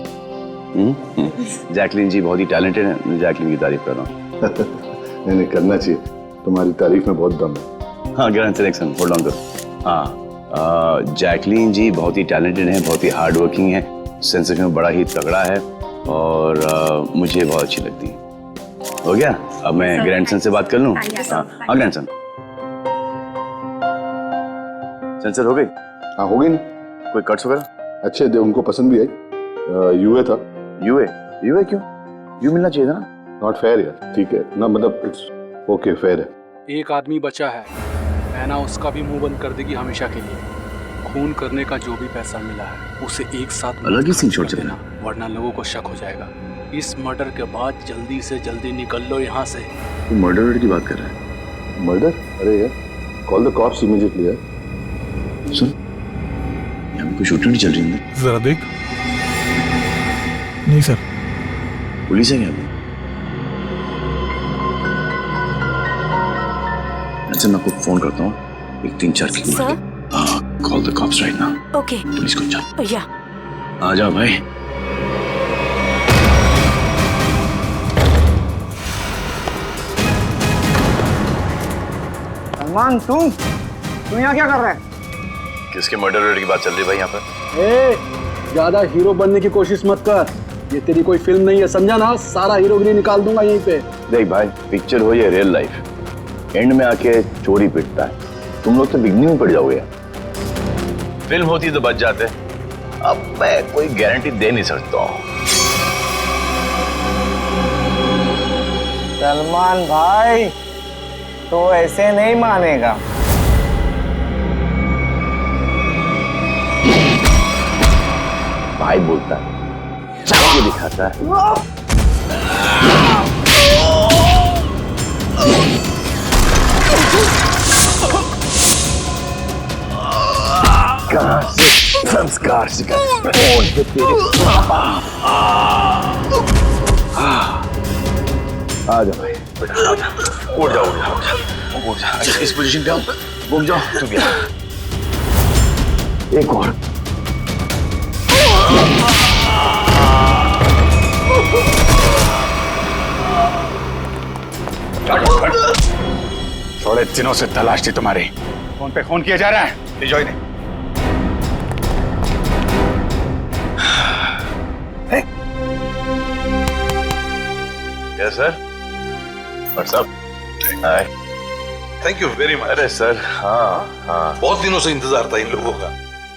जैकलिन जी बहुत ही टैलेंटेड है, जैकलिन की तारीफ कर रहा हूँ। नहीं करना चाहिए, तुम्हारी तारीफ में बहुत दम है। हाँ, ग्रैंड सिलेक्शन, होल्ड ऑन करो। हाँ, जैकलिन जी बहुत ही टैलेंटेड है, बहुत ही हार्ड वर्किंग है, सेंस ऑफ ह्यूमर बड़ा ही तगड़ा है, और मुझे बहुत अच्छी लगती है। हो गया, अब मैं ग्रैंडसन से बात कर लूँ? हाँ ग्रैंडसन, सेंसर हो गई? हाँ हो गई ना। कोई कट्स वगैरह? अच्छे थे, उनको पसंद भी आई। यूए था। यूए क्यों? यू मिलना चाहिए था ना। नॉट फेयर यार। ठीक है ना, मतलब इट्स ओके, फेयर है। एक आदमी बचा है, मैना उसका भी मुंह बंद कर देगी हमेशा के लिए। खून करने का जो भी पैसा मिला है उसे एक साथ अलग ही सीन छोड़ देना, वरना लोगों को शक हो जाएगा। इस मर्डर के बाद जल्दी से जल्दी निकल लो यहाँ से। तू मर्डर की बात कर रहा है? मर्डर? अरे यार, कॉल द कॉप्स इमीडिएटली यार। सुन, यहाँ कोई शूटिंग नहीं चल रही है? जरा देख। नहीं सर। पुलिस है क्या? अच्छा, मैं आपको फोन करता हूँ, एक 3-4 की। Sir? Call the cops right now. Okay. Police को चल। या आ जाओ भाई। सलमान तू यहाँ क्या कर रहा है? किसके मर्डर रेट की बात चल रही है भाई यहाँ पर? ए, ज्यादा हीरो बनने की कोशिश मत कर। ये तेरी कोई फिल्म नहीं है, समझा ना? सारा हीरोगिरी निकाल दूंगा यहीं पे। देख भाई, पिक्चर हो या रियल लाइफ, एंड में आके चोरी पिटता है। तुम लोग तो बिगनिंग में पड़ जाओगे। फिल्म होती तो बच जाते, अब मैं कोई गारंटी दे नहीं सकता हूँ। सलमान भाई तो ऐसे नहीं मानेगा। भाई बोलता है, चाय दिखाता है। कहां से संस्कार सीखा? कौन है तेरे पापा? आ जाओ भाई, उठ जाओ, उठ जाओ। इस पोजीशन पे आओ, घूम जाओ। तुम यहाँ एक और। थोड़े दिनों से तलाश थी तुम्हारी। फोन पे फोन किया जा रहा है, ले जाओ इन्हें। Yes sir. What's up? Hi. Thank you very much. अरे सर, हाँ हाँ, बहुत दिनों से इंतजार था इन लोगों का।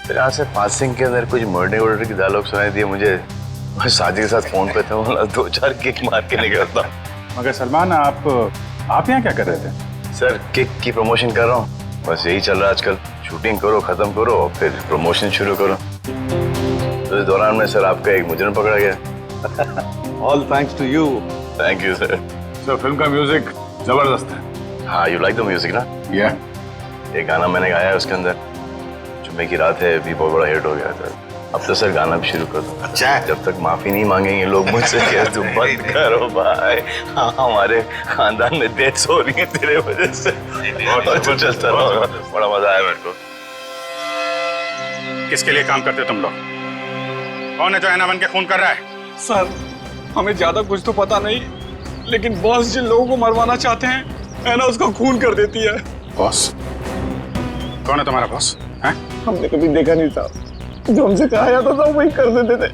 फिर यहाँ से पासिंग के अंदर कुछ मर्डर वर्डर की डायलॉग सुनाई दिए मुझे। मैं शादी के साथ फोन पे था, बोला 2-4 किक मार के निकलता। मगर सलमान, आप यहाँ क्या कर रहे थे? सर, किक की प्रमोशन कर रहा हूँ, बस यही चल रहा है आजकल। शूटिंग करो, खत्म करो, फिर प्रमोशन शुरू करो। तो इस दौरान में सर आपका एक मुजरिम पकड़ा गया। All thanks to you. Thank you sir. Sir, film का म्यूजिक जबरदस्त है। हाँ, यू लाइक द म्यूजिक ना? या एक गाना मैंने गाया है उसके अंदर, जुम्मे की रात है, भी बहुत बड़ा हिट हो गया था। अब तो सर गाना भी शुरू कर दो। अच्छा, जब तक माफी नहीं मांगेंगे लोग मुझसे, क्या तुम बंद करो भाई। हाँ, हमारे खानदान में डेथ्स हो रही है तेरे वजह से। और तो चलता रहो, बड़ा मजा आया मेरे को। किसके लिए काम करते तुम लोग? कौन है जो ऐना बन के खून कर रहा है? सर, हमें ज्यादा कुछ तो पता नहीं, लेकिन बॉस जिन लोगों को मरवाना चाहते हैं, ऐना उसका खून कर देती है। बॉस? कौन है तुम्हारा बॉस? हैं? हमने कभी देखा नहीं था, जो हमसे कहा जाता था वही कर देते थे।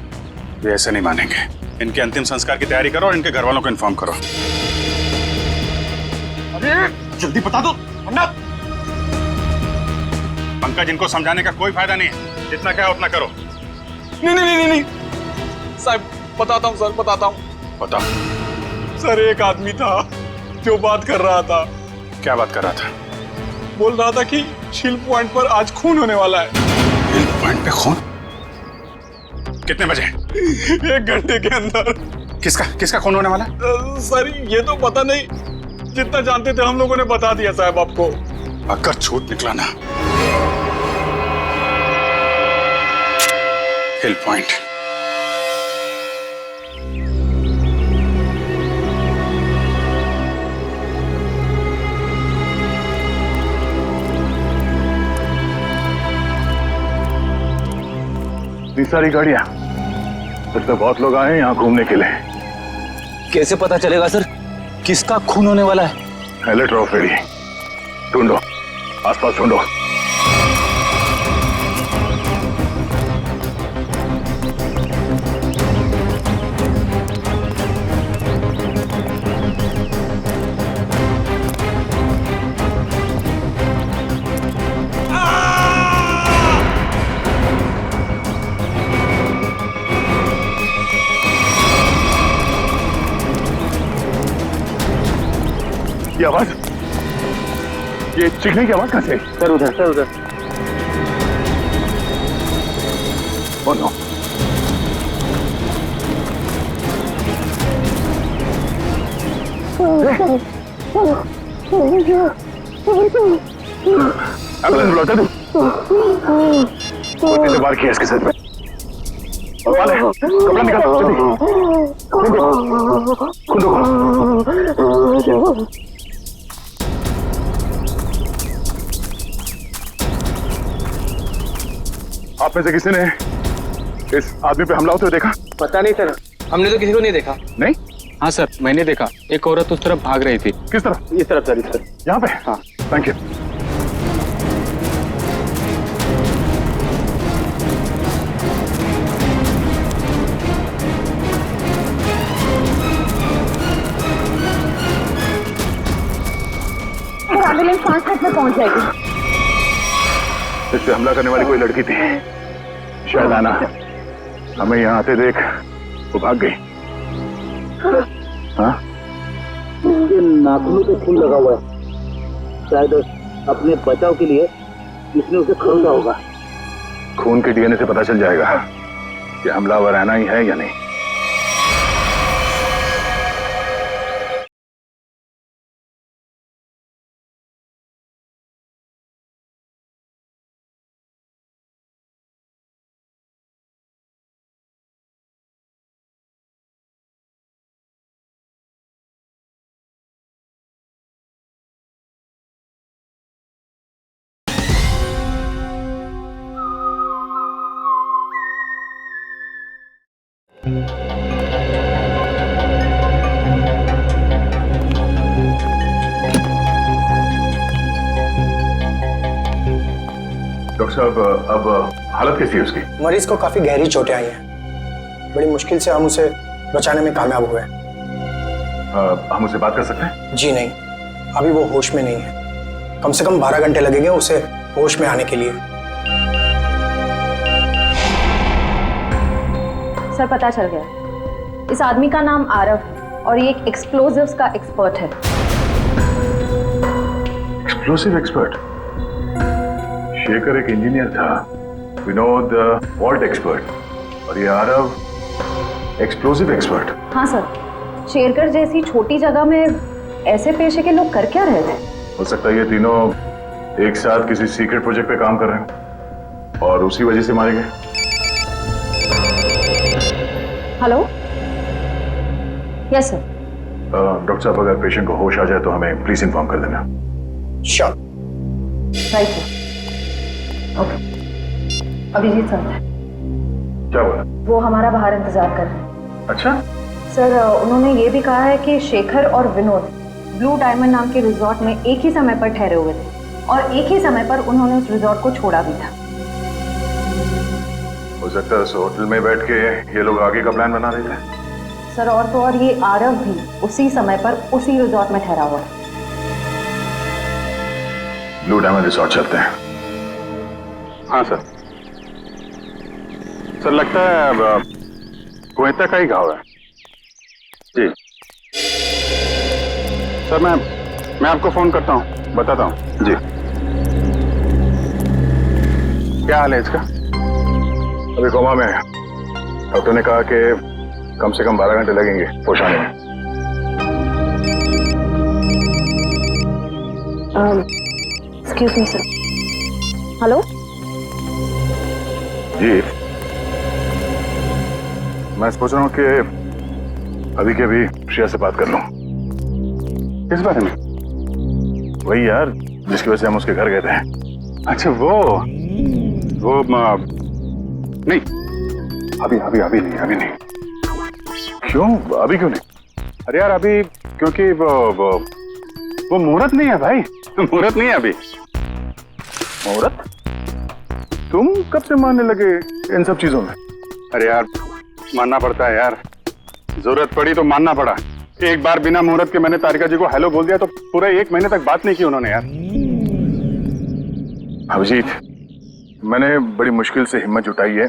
ये ऐसे नहीं मानेंगे। इनके अंतिम संस्कार की तैयारी करो और इनके घर वालों को इन्फॉर्म करो। अरे जल्दी बता दो वरना। पंकज, इनको समझाने का कोई फायदा नहीं है, जितना क्या उतना करो। नहीं साहब, बताता हूँ सर, बताता हूँ। बताओ सर, एक आदमी था जो बात कर रहा था। क्या बात कर रहा था? बोल रहा था कि शिल पॉइंट पर आज खून होने वाला है। शिल पॉइंट पे खून? कितने बजे? 1 घंटे के अंदर। किसका खून होने वाला? सर, ये तो पता नहीं, जितना जानते थे हम लोगों ने बता दिया साहब आपको। अगर झूठ निकला ना, हिल पॉइंट। इतनी सारी गाड़ियां, फिर तो बहुत लोग आए हैं यहाँ घूमने के लिए। कैसे पता चलेगा सर किसका खून होने वाला है? अलर्ट रहो फेरी, ढूंढो, आसपास ढूंढो। ये आवाज, ये चीखने की आवाज कहां से? सर उधर। Oh no. एम्बुलेंस बुलाता तू। कैसे बार किया इसके सर पे? कपड़ा निकाल जल्दी। खून दो। आप में से किसी ने इस आदमी पे हमला होते हुए देखा? पता नहीं सर, हमने तो किसी को नहीं देखा। नहीं? हाँ सर, मैंने देखा, एक औरत उस तरफ भाग रही थी। किस तरफ? इस तरफ सर, इस तरफ। यहाँ पे? हाँ। Thank you. एम्बुलेंस 5 मिनट में पहुंच जाएगी। इस पे हमला करने वाली कोई लड़की थी, शायद आना। हमें यहाँ आते देख वो भाग गई। हाँ? उसके नाखूनों पे खून लगा हुआ है, शायद अपने बचाव के लिए इसने उसे खरीदा होगा। खून के डीएनए से पता चल जाएगा कि हमलावर आना ही है या नहीं। डॉक्टर साहब, अब हालत कैसी है उसकी? मरीज को काफी गहरी चोटें आई हैं। बड़ी मुश्किल से हम उसे बचाने में कामयाब हुए। हम उससे बात कर सकते हैं? जी नहीं, अभी वो होश में नहीं है। कम से कम 12 घंटे लगेंगे उसे होश में आने के लिए। सर पता चल गया, इस आदमी का नाम आरव है और ये एक एक्सप्लोजिव्स का एक्सपर्ट है। Explosive expert? शेखर एक इंजीनियर था, विनोद वॉल्ट एक्सपर्ट, और ये आरव एक्सप्लोसिव एक्सपर्ट। हाँ सर, शेरगढ़ जैसी छोटी जगह में ऐसे पेशे के लोग कर क्या रहे थे? हो सकता है ये तीनों एक साथ किसी सीक्रेट प्रोजेक्ट पे काम कर रहे हैं और उसी वजह से मारे गए। Hello, yes sir. डॉक्टर साहब, अगर पेशेंट को होश आ जाए तो हमें प्लीज इन्फॉर्म कर देना। Sure. Right sir. Okay. Abhijeet sir. क्या बोला? वो हमारा बाहर इंतजार कर रहे हैं। अच्छा सर, उन्होंने ये भी कहा है कि शेखर और विनोद ब्लू डायमंड नाम के रिजॉर्ट में एक ही समय पर ठहरे हुए थे और एक ही समय पर उन्होंने उस रिजॉर्ट को छोड़ा भी था। हो सकता है उस होटल में बैठ के ये लोग आगे का प्लान बना रहे थे। सर, और तो और ये आरव भी उसी समय पर उसी रिजॉर्ट में ठहरा हुआ है। ब्लू डायमंड रिजॉर्ट चलते हैं। हाँ सर। सर लगता है गोएता का ही घाव है। जी सर, मैं आपको फोन करता हूँ, बताता हूँ। जी। क्या हाल है इसका? अभी कोमा में है। डॉक्टर ने कहा कि कम से कम 12 घंटे लगेंगे होश आने में। Excuse me sir. हेलो जी, मैं सोच रहा हूँ कि अभी के अभी श्रेया से बात कर लूं। किस बारे में? वही यार जिसकी वजह से हम उसके घर गए थे। अच्छा वो नहीं, अभी नहीं। क्यों? अभी क्यों नहीं? अरे यार अभी क्योंकि वो मुहूर्त नहीं है भाई, मुहूर्त नहीं है अभी। मुहूर्त? तुम कब से मानने लगे इन सब चीजों में? अरे यार मानना पड़ता है यार, जरूरत पड़ी तो मानना पड़ा। एक बार बिना मुहूर्त के मैंने तारिका जी को हेलो बोल दिया तो पूरे 1 महीने तक बात नहीं की उन्होंने यार। अभिजीत, मैंने बड़ी मुश्किल से हिम्मत जुटाई है,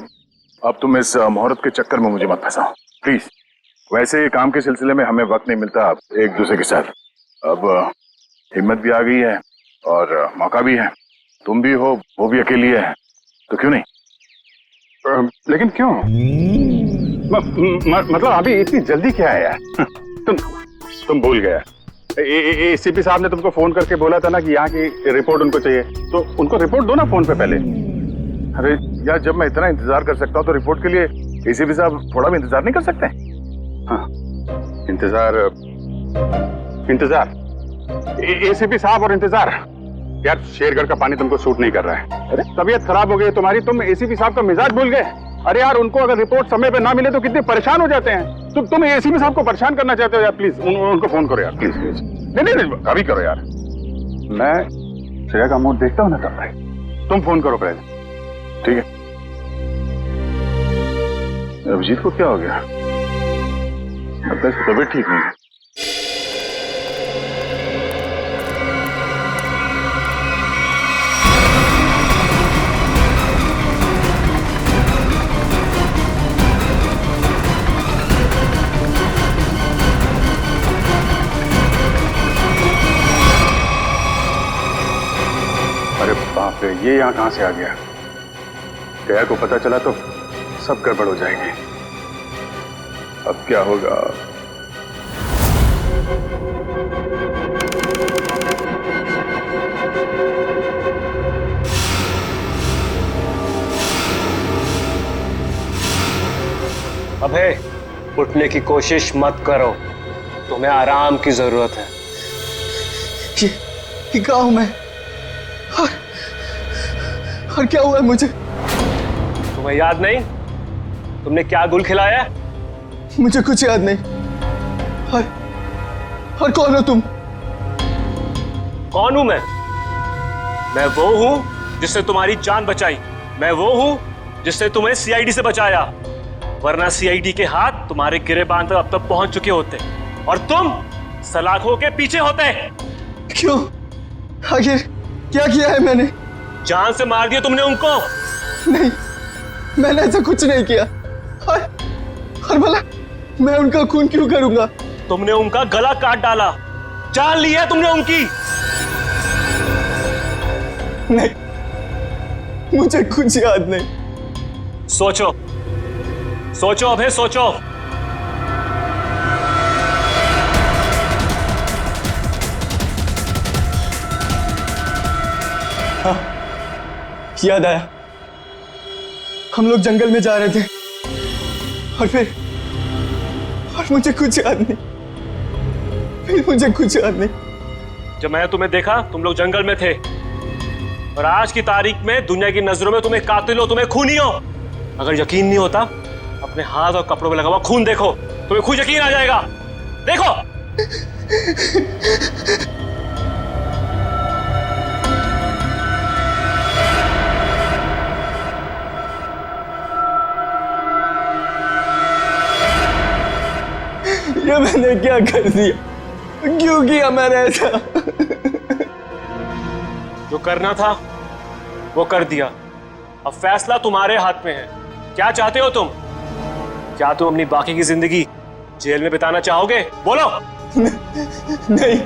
अब तुम इस मुहूर्त के चक्कर में मुझे मत फंसाओ प्लीज। वैसे काम के सिलसिले में हमें वक्त नहीं मिलता एक दूसरे के साथ। अब हिम्मत भी आ गई है और मौका भी है। तुम भी हो, वो भी अकेली है, तो क्यों नहीं? लेकिन क्यों? मतलब अभी इतनी जल्दी क्या है यार? तुम भूल गया। एसीपी साहब ने तुमको फोन करके बोला था ना कि यहाँ की रिपोर्ट उनको चाहिए, तो उनको रिपोर्ट दो ना फोन पे पहले। अरे यार, जब मैं इतना इंतजार कर सकता हूँ तो रिपोर्ट के लिए एसीपी साहब थोड़ा भी इंतजार नहीं कर सकते? हाँ, इंतजार एसीपी साहब और इंतजार। यार शेरगढ़ का पानी तुमको सूट नहीं कर रहा है। अरे तबीयत खराब हो गई तुम्हारी, तुम एसीपी साहब का मिजाज भूल गए। अरे यार उनको अगर रिपोर्ट समय पे ना मिले तो कितने परेशान हो जाते हैं। तुम एसीपी साहब को परेशान करना चाहते हो यार, प्लीज उनको फोन करो यार, प्लीज प्लीज। नहीं अभी करो यार, मैं श्रेया का मूड देखता हूँ ना तब भाई। तुम फोन करो पहले, ठीक है? अभिजीत को क्या हो गया? लगता है इसकी तबीयत ठीक नहीं है। अरे बाप रे, ये यहाँ कहां से आ गया? जया को पता चला तो सब गड़बड़ हो जाएगी। अब क्या होगा? अबे उठने की कोशिश मत करो, तुम्हें आराम की जरूरत है। ये कहाँ हूं मैं? और क्या हुआ है मुझे? तुम्हें याद नहीं तुमने क्या गुल खिलाया? मुझे कुछ याद नहीं। और कौन हो तुम? कौन हूं मैं वो हूं जिसने तुम्हारी जान बचाई। मैं वो हूं जिसने तुम्हें सीआईडी से बचाया, वरना सीआईडी के हाथ तुम्हारे गिरेबान तक अब तक पहुंच चुके होते और तुम सलाखों के पीछे होते। क्यों? आखिर क्या किया है मैंने? जान से मार दिया तुमने उनको। नहीं, मैंने ऐसा कुछ नहीं किया। और भला मैं उनका खून क्यों करूंगा? तुमने उनका गला काट डाला, जान ली है तुमने उनकी। नहीं, मुझे कुछ याद नहीं। सोचो सोचो अभय, सोचो। हाँ, याद आया। हम लोग जंगल में जा रहे थे और मुझे कुछ याद नहीं। फिर मुझे कुछ याद नहीं। जब मैंने तुम्हें देखा तुम लोग जंगल में थे और आज की तारीख में दुनिया की नजरों में तुम्हें कातिल हो, तुम्हें खूनी हो। अगर यकीन नहीं होता अपने हाथ और कपड़ों में लगा हुआ खून देखो, तुम्हें खुद यकीन आ जाएगा। देखो। ये मैंने क्या कर दिया? क्यों किया मैंने ऐसा? जो करना था वो कर दिया, अब फैसला तुम्हारे हाथ में है। क्या चाहते हो तुम? क्या तुम अपनी बाकी की जिंदगी जेल में बिताना चाहोगे? बोलो। नहीं,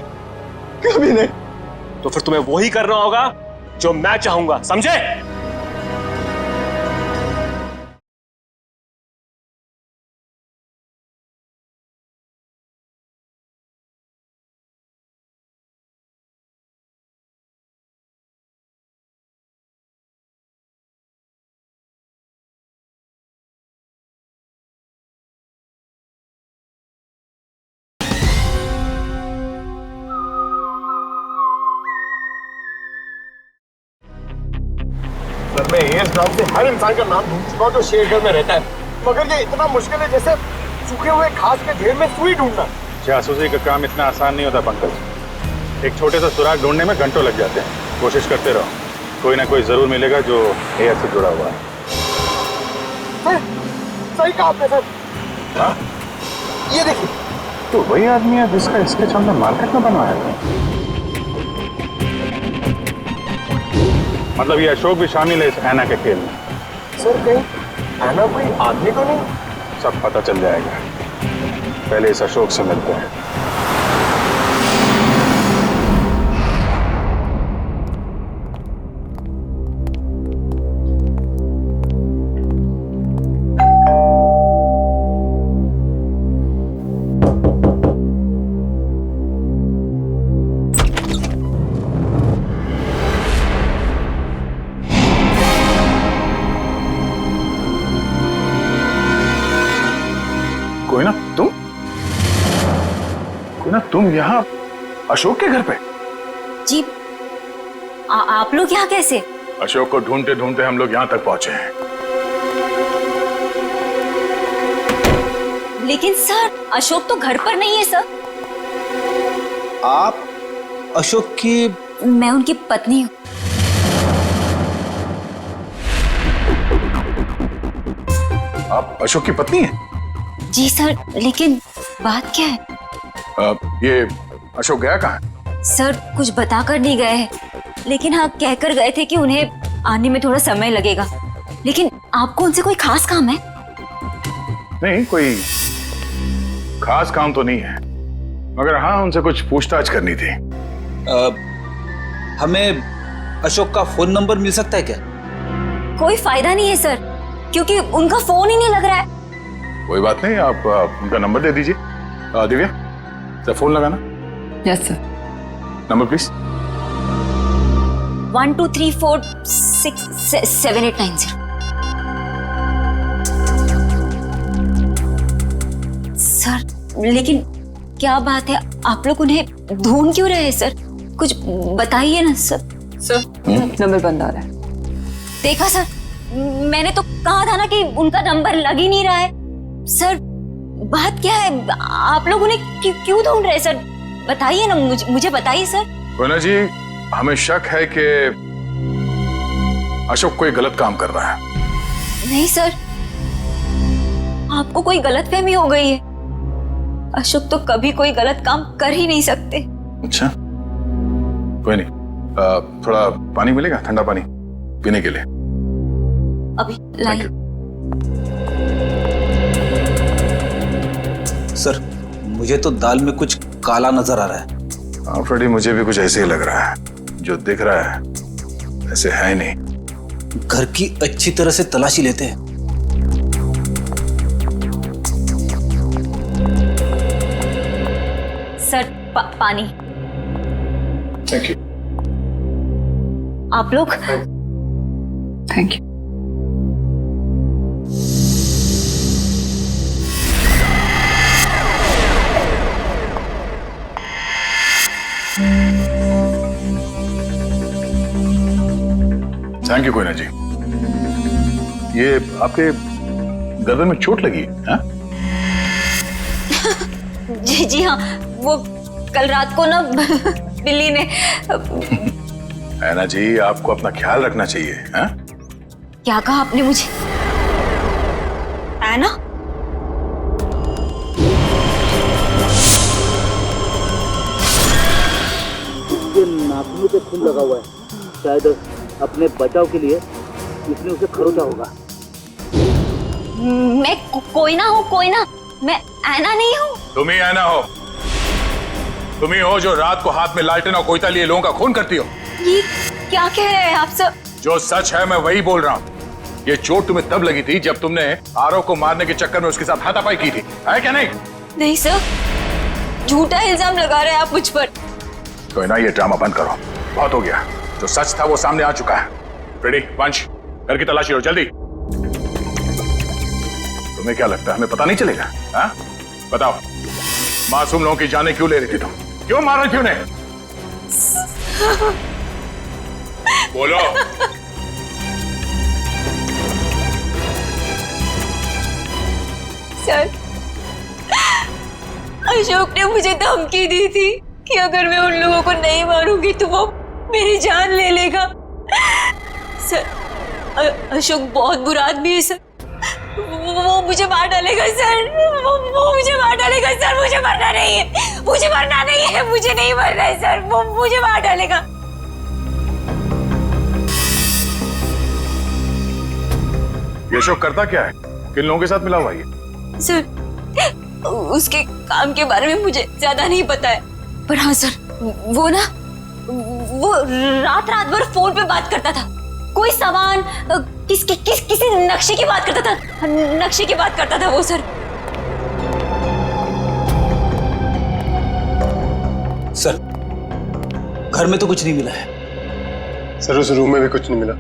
कभी नहीं। तो फिर तुम्हें वही करना होगा जो मैं चाहूंगा, समझे? सर मैं एएस नाम से हर इंसान का नाम ढूंढ चुका हूँ जो शेरगढ़ में रहता है, मगर ये इतना मुश्किल है जैसे सूखे हुए घास के ढेर में सुई ढूंढना। जासूसी का काम इतना आसान नहीं होता पंकज। एक छोटे सा सुराग ढूंढने में घंटों लग जाते हैं। कोशिश करते रहो, कोई ना कोई जरूर मिलेगा जो एएस से जुड़ा हुआ है। सही कहा आपने सर। हाँ? ये देखिए, तो वही आदमी है जिसका स्केच हमने मार्केट में बनवाया था। मतलब ये अशोक भी शामिल है इस ऐना के खेल में। सर कहीं ऐना कोई आदमी तो नहीं? सब पता चल जाएगा, पहले इस अशोक से मिलते हैं। तुम यहाँ अशोक के घर पे? जी, आप लोग यहाँ कैसे? अशोक को ढूंढते ढूंढते हम लोग यहाँ तक पहुंचे हैं। लेकिन सर अशोक तो घर पर नहीं है सर। आप अशोक की? मैं उनकी पत्नी हूँ। आप अशोक की पत्नी हैं? जी सर, लेकिन बात क्या है? ये अशोक गया कहाँ है? सर कुछ बताकर नहीं गए हैं, लेकिन हाँ कहकर गए थे कि उन्हें आने में थोड़ा समय लगेगा। लेकिन आपको उनसे कोई खास काम है? नहीं, कोई खास काम तो नहीं है, मगर हाँ उनसे कुछ पूछताछ करनी थी। हमें अशोक का फोन नंबर मिल सकता है क्या? कोई फायदा नहीं है सर, क्योंकि उनका फोन ही नहीं लग रहा है। कोई बात नहीं, आप उनका नंबर दे दीजिए। दिव्या, जरा फोन लगाना। Yes sir. Number please. 1234667890। Sir लेकिन क्या बात है, आप लोग उन्हें ढूंढ क्यों रहे हैं सर? कुछ बताइए ना सर। सर नंबर बंद आ रहा है। देखा सर, मैंने तो कहा था ना कि उनका नंबर लग ही नहीं रहा है। सर बात क्या है, आप लोग उन्हें क्यों ढूंढ रहे हैं सर? बताइए ना, मुझे बताइए सर। कोना जी, हमें शक है कि अशोक कोई गलत काम कर रहा है। नहीं सर, आपको कोई गलतफहमी हो गई है। अशोक तो कभी कोई गलत काम कर ही नहीं सकते। अच्छा, कोई नहीं, थोड़ा पानी मिलेगा, ठंडा पानी पीने के लिए? अभी लाइए। सर मुझे तो दाल में कुछ काला नजर आ रहा है। हाँ फ्रेडी, मुझे भी कुछ ऐसे ही लग रहा है। जो दिख रहा है ऐसे है ही नहीं। घर की अच्छी तरह से तलाशी लेते हैं। सर पानी। Thank you. आप लोग? Thank you. Thank you Koyna ji. ये आपके गर्दन में चोट लगी है? जी हाँ, वो कल रात को ना बिल्ली ने। है ना जी, आपको अपना ख्याल रखना चाहिए। है? क्या कहा आपने मुझे? है ना? नाखूनों पे खून लगा हुआ है, शायद अपने बचाव के लिए इसने उसे खरोचा होगा। मैं कोई ना हूँ, कोई ना, मैं ऐना नहीं हूँ। तुम ही ऐना हो। तुम ही हो जो रात को हाथ में लालटेन और कोयता लिए लोगों का खून करती हो। ये क्या कह रहे हैं आप सब? जो सच है मैं वही बोल रहा हूँ। ये चोट तुम्हें तब लगी थी जब तुमने आरव को मारने के चक्कर में उसके साथ हाथापाई की थी, है क्या नहीं? नहीं सर, झूठा इल्जाम लगा रहे हैं आप मुझ पर। तो ना ये ड्रामा बंद करो, बहुत हो गया। जो सच था वो सामने आ चुका है। रेडी वंश, घर की तलाशी लो जल्दी। तुम्हें क्या लगता है हमें पता नहीं चलेगा? हाँ? बताओ, मासूम लोगों की जाने क्यों ले रही थी तुम? क्यों मार रही थी उन्हें? बोलो। सर, अशोक ने मुझे धमकी दी थी कि अगर मैं उन लोगों को नहीं मारूंगी तो वो मेरी जान ले लेगा। सर, अशोक बहुत बुरा आदमी है सर। वो मुझे मार डालेगा सर। वो मुझे मार डालेगा सर। मुझे मरना नहीं है, मुझे मरना नहीं है, मुझे नहीं मरना है सर। वो मुझे मार डालेगा। ये अशोक करता क्या है? किन लोगों के साथ मिला हुआ है? सर, उसके काम के बारे में मुझे ज्यादा नहीं पता है, पर हाँ सर, वो रात भर फोन पे बात करता था। कोई सामान किसी नक्शे की बात करता था। नक्शे की बात करता था वो सर। सर, घर में तो कुछ नहीं मिला है। सर, उस रूम में भी कुछ नहीं मिला।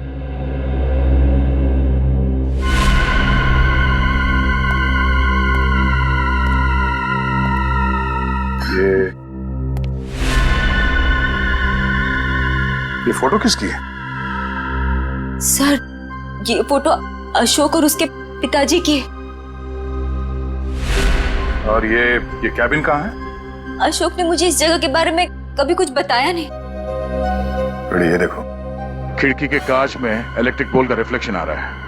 ये फोटो किसकी है? सर, ये फोटो अशोक और उसके पिताजी की है। और ये कैबिन कहाँ है? अशोक ने मुझे इस जगह के बारे में कभी कुछ बताया नहीं। बड़ी ये देखो, खिड़की के कांच में इलेक्ट्रिक पोल का रिफ्लेक्शन आ रहा है।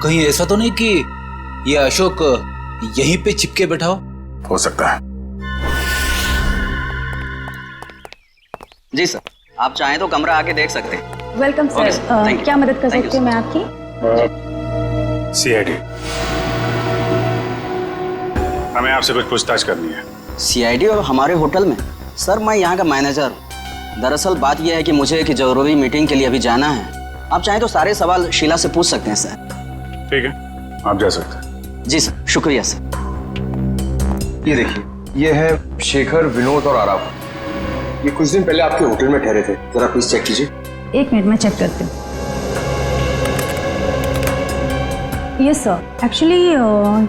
कहीं ऐसा तो नहीं कि ये अशोक यहीं पे चिपके बैठा हो सकता है। जी सर, आप चाहें तो कमरा आके देख सकते हैं। Welcome Okay, sir. sir. Thank you. क्या मदद कर Thank you, सकती हूँ sir. मैं आपकी? सीआईडी, हमें आपसे कुछ पूछताछ करनी है। सीआईडी और हमारे होटल में? सर मैं यहाँ का मैनेजर हूँ। दरअसल बात यह है कि मुझे एक जरूरी मीटिंग के लिए अभी जाना है। आप चाहें तो सारे सवाल शीला से पूछ सकते हैं सर। ठीक है, आप जा सकते हैं। जी सर, शुक्रिया सर। ये देखिए, ये है शेखर, विनोद और आराम। ये कुछ दिन पहले आपके होटल में ठहरे थे। जरा प्लीज चेक कीजिए। एक मिनट में चेक करती हूँ। यस सर, एक्चुअली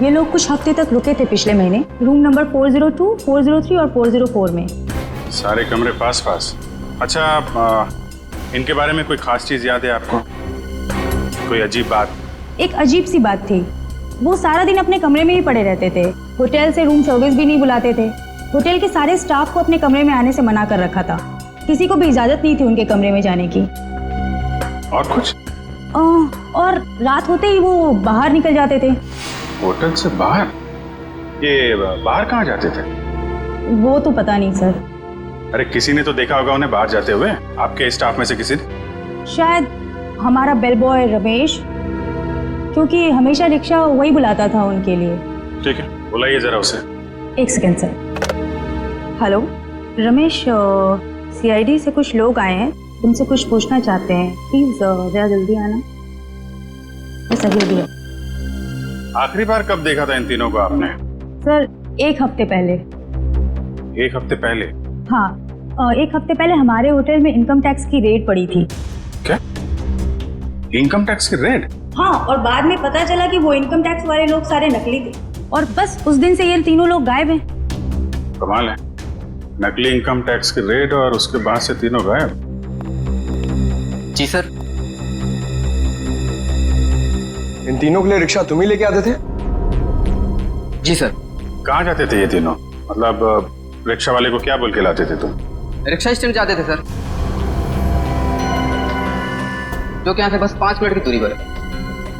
ये लोग कुछ हफ्ते तक रुके थे पिछले महीने, रूम नंबर 402, 403 और 404 में। सारे कमरे पास पास। अच्छा, इनके बारे में कोई खास चीज याद है आपको? कोई अजीब बात? एक अजीब सी बात थी, वो सारा दिन अपने कमरे में ही पड़े रहते थे। होटल से रूम सर्विस भी नहीं बुलाते थे। होटल के सारे स्टाफ को अपने कमरे में आने से मना कर रखा था। किसी को भी इजाजत नहीं थी उनके कमरे में जाने की। और कुछ? और रात होते ही वो बाहर निकल जाते थे। होटल से बाहर? ये बाहर कहाँ जाते थे? वो तो पता नहीं सर। अरे किसी ने तो देखा होगा उन्हें बाहर जाते हुए, आपके स्टाफ में से किसी ने? शायद हमारा बेल बॉय रमेश, क्योंकि हमेशा रिक्शा वही बुलाता था उनके लिए। ठीक है, बुलाइए जरा उसे। एक second sir. Hello Ramesh, CID से कुछ लोग आए हैं, तुमसे कुछ पूछना चाहते हैं। प्लीज जरा जल्दी आना। बस अभी अभी। आखिरी बार कब देखा था इन तीनों को आपने? सर 1 हफ्ते पहले। 1 हफ्ते पहले? हाँ, 1 हफ्ते पहले हमारे होटल में इनकम टैक्स की रेड पड़ी थी। क्या? इनकम टैक्स की रेड? हाँ, और बाद में पता चला कि वो इनकम टैक्स वाले लोग सारे नकली थे, और बस उस दिन से ये तीनों लोग गायब हैं। कमाल है, नकली इनकम टैक्स की रेड और उसके बाद से तीनों गायब। जी सर। इन तीनों के लिए रिक्शा तुम ही लेके आते थे? जी सर। कहाँ जाते थे ये तीनों? मतलब रिक्शा वाले को क्या बोल के लाते थे तुम? रिक्शा स्टैंड जाते थे सर, जो कि यहाँ से बस 5 मिनट की दूरी पर है।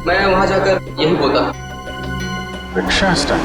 मैं वहाँ जाकर यही बोलता। Rickshaw stand?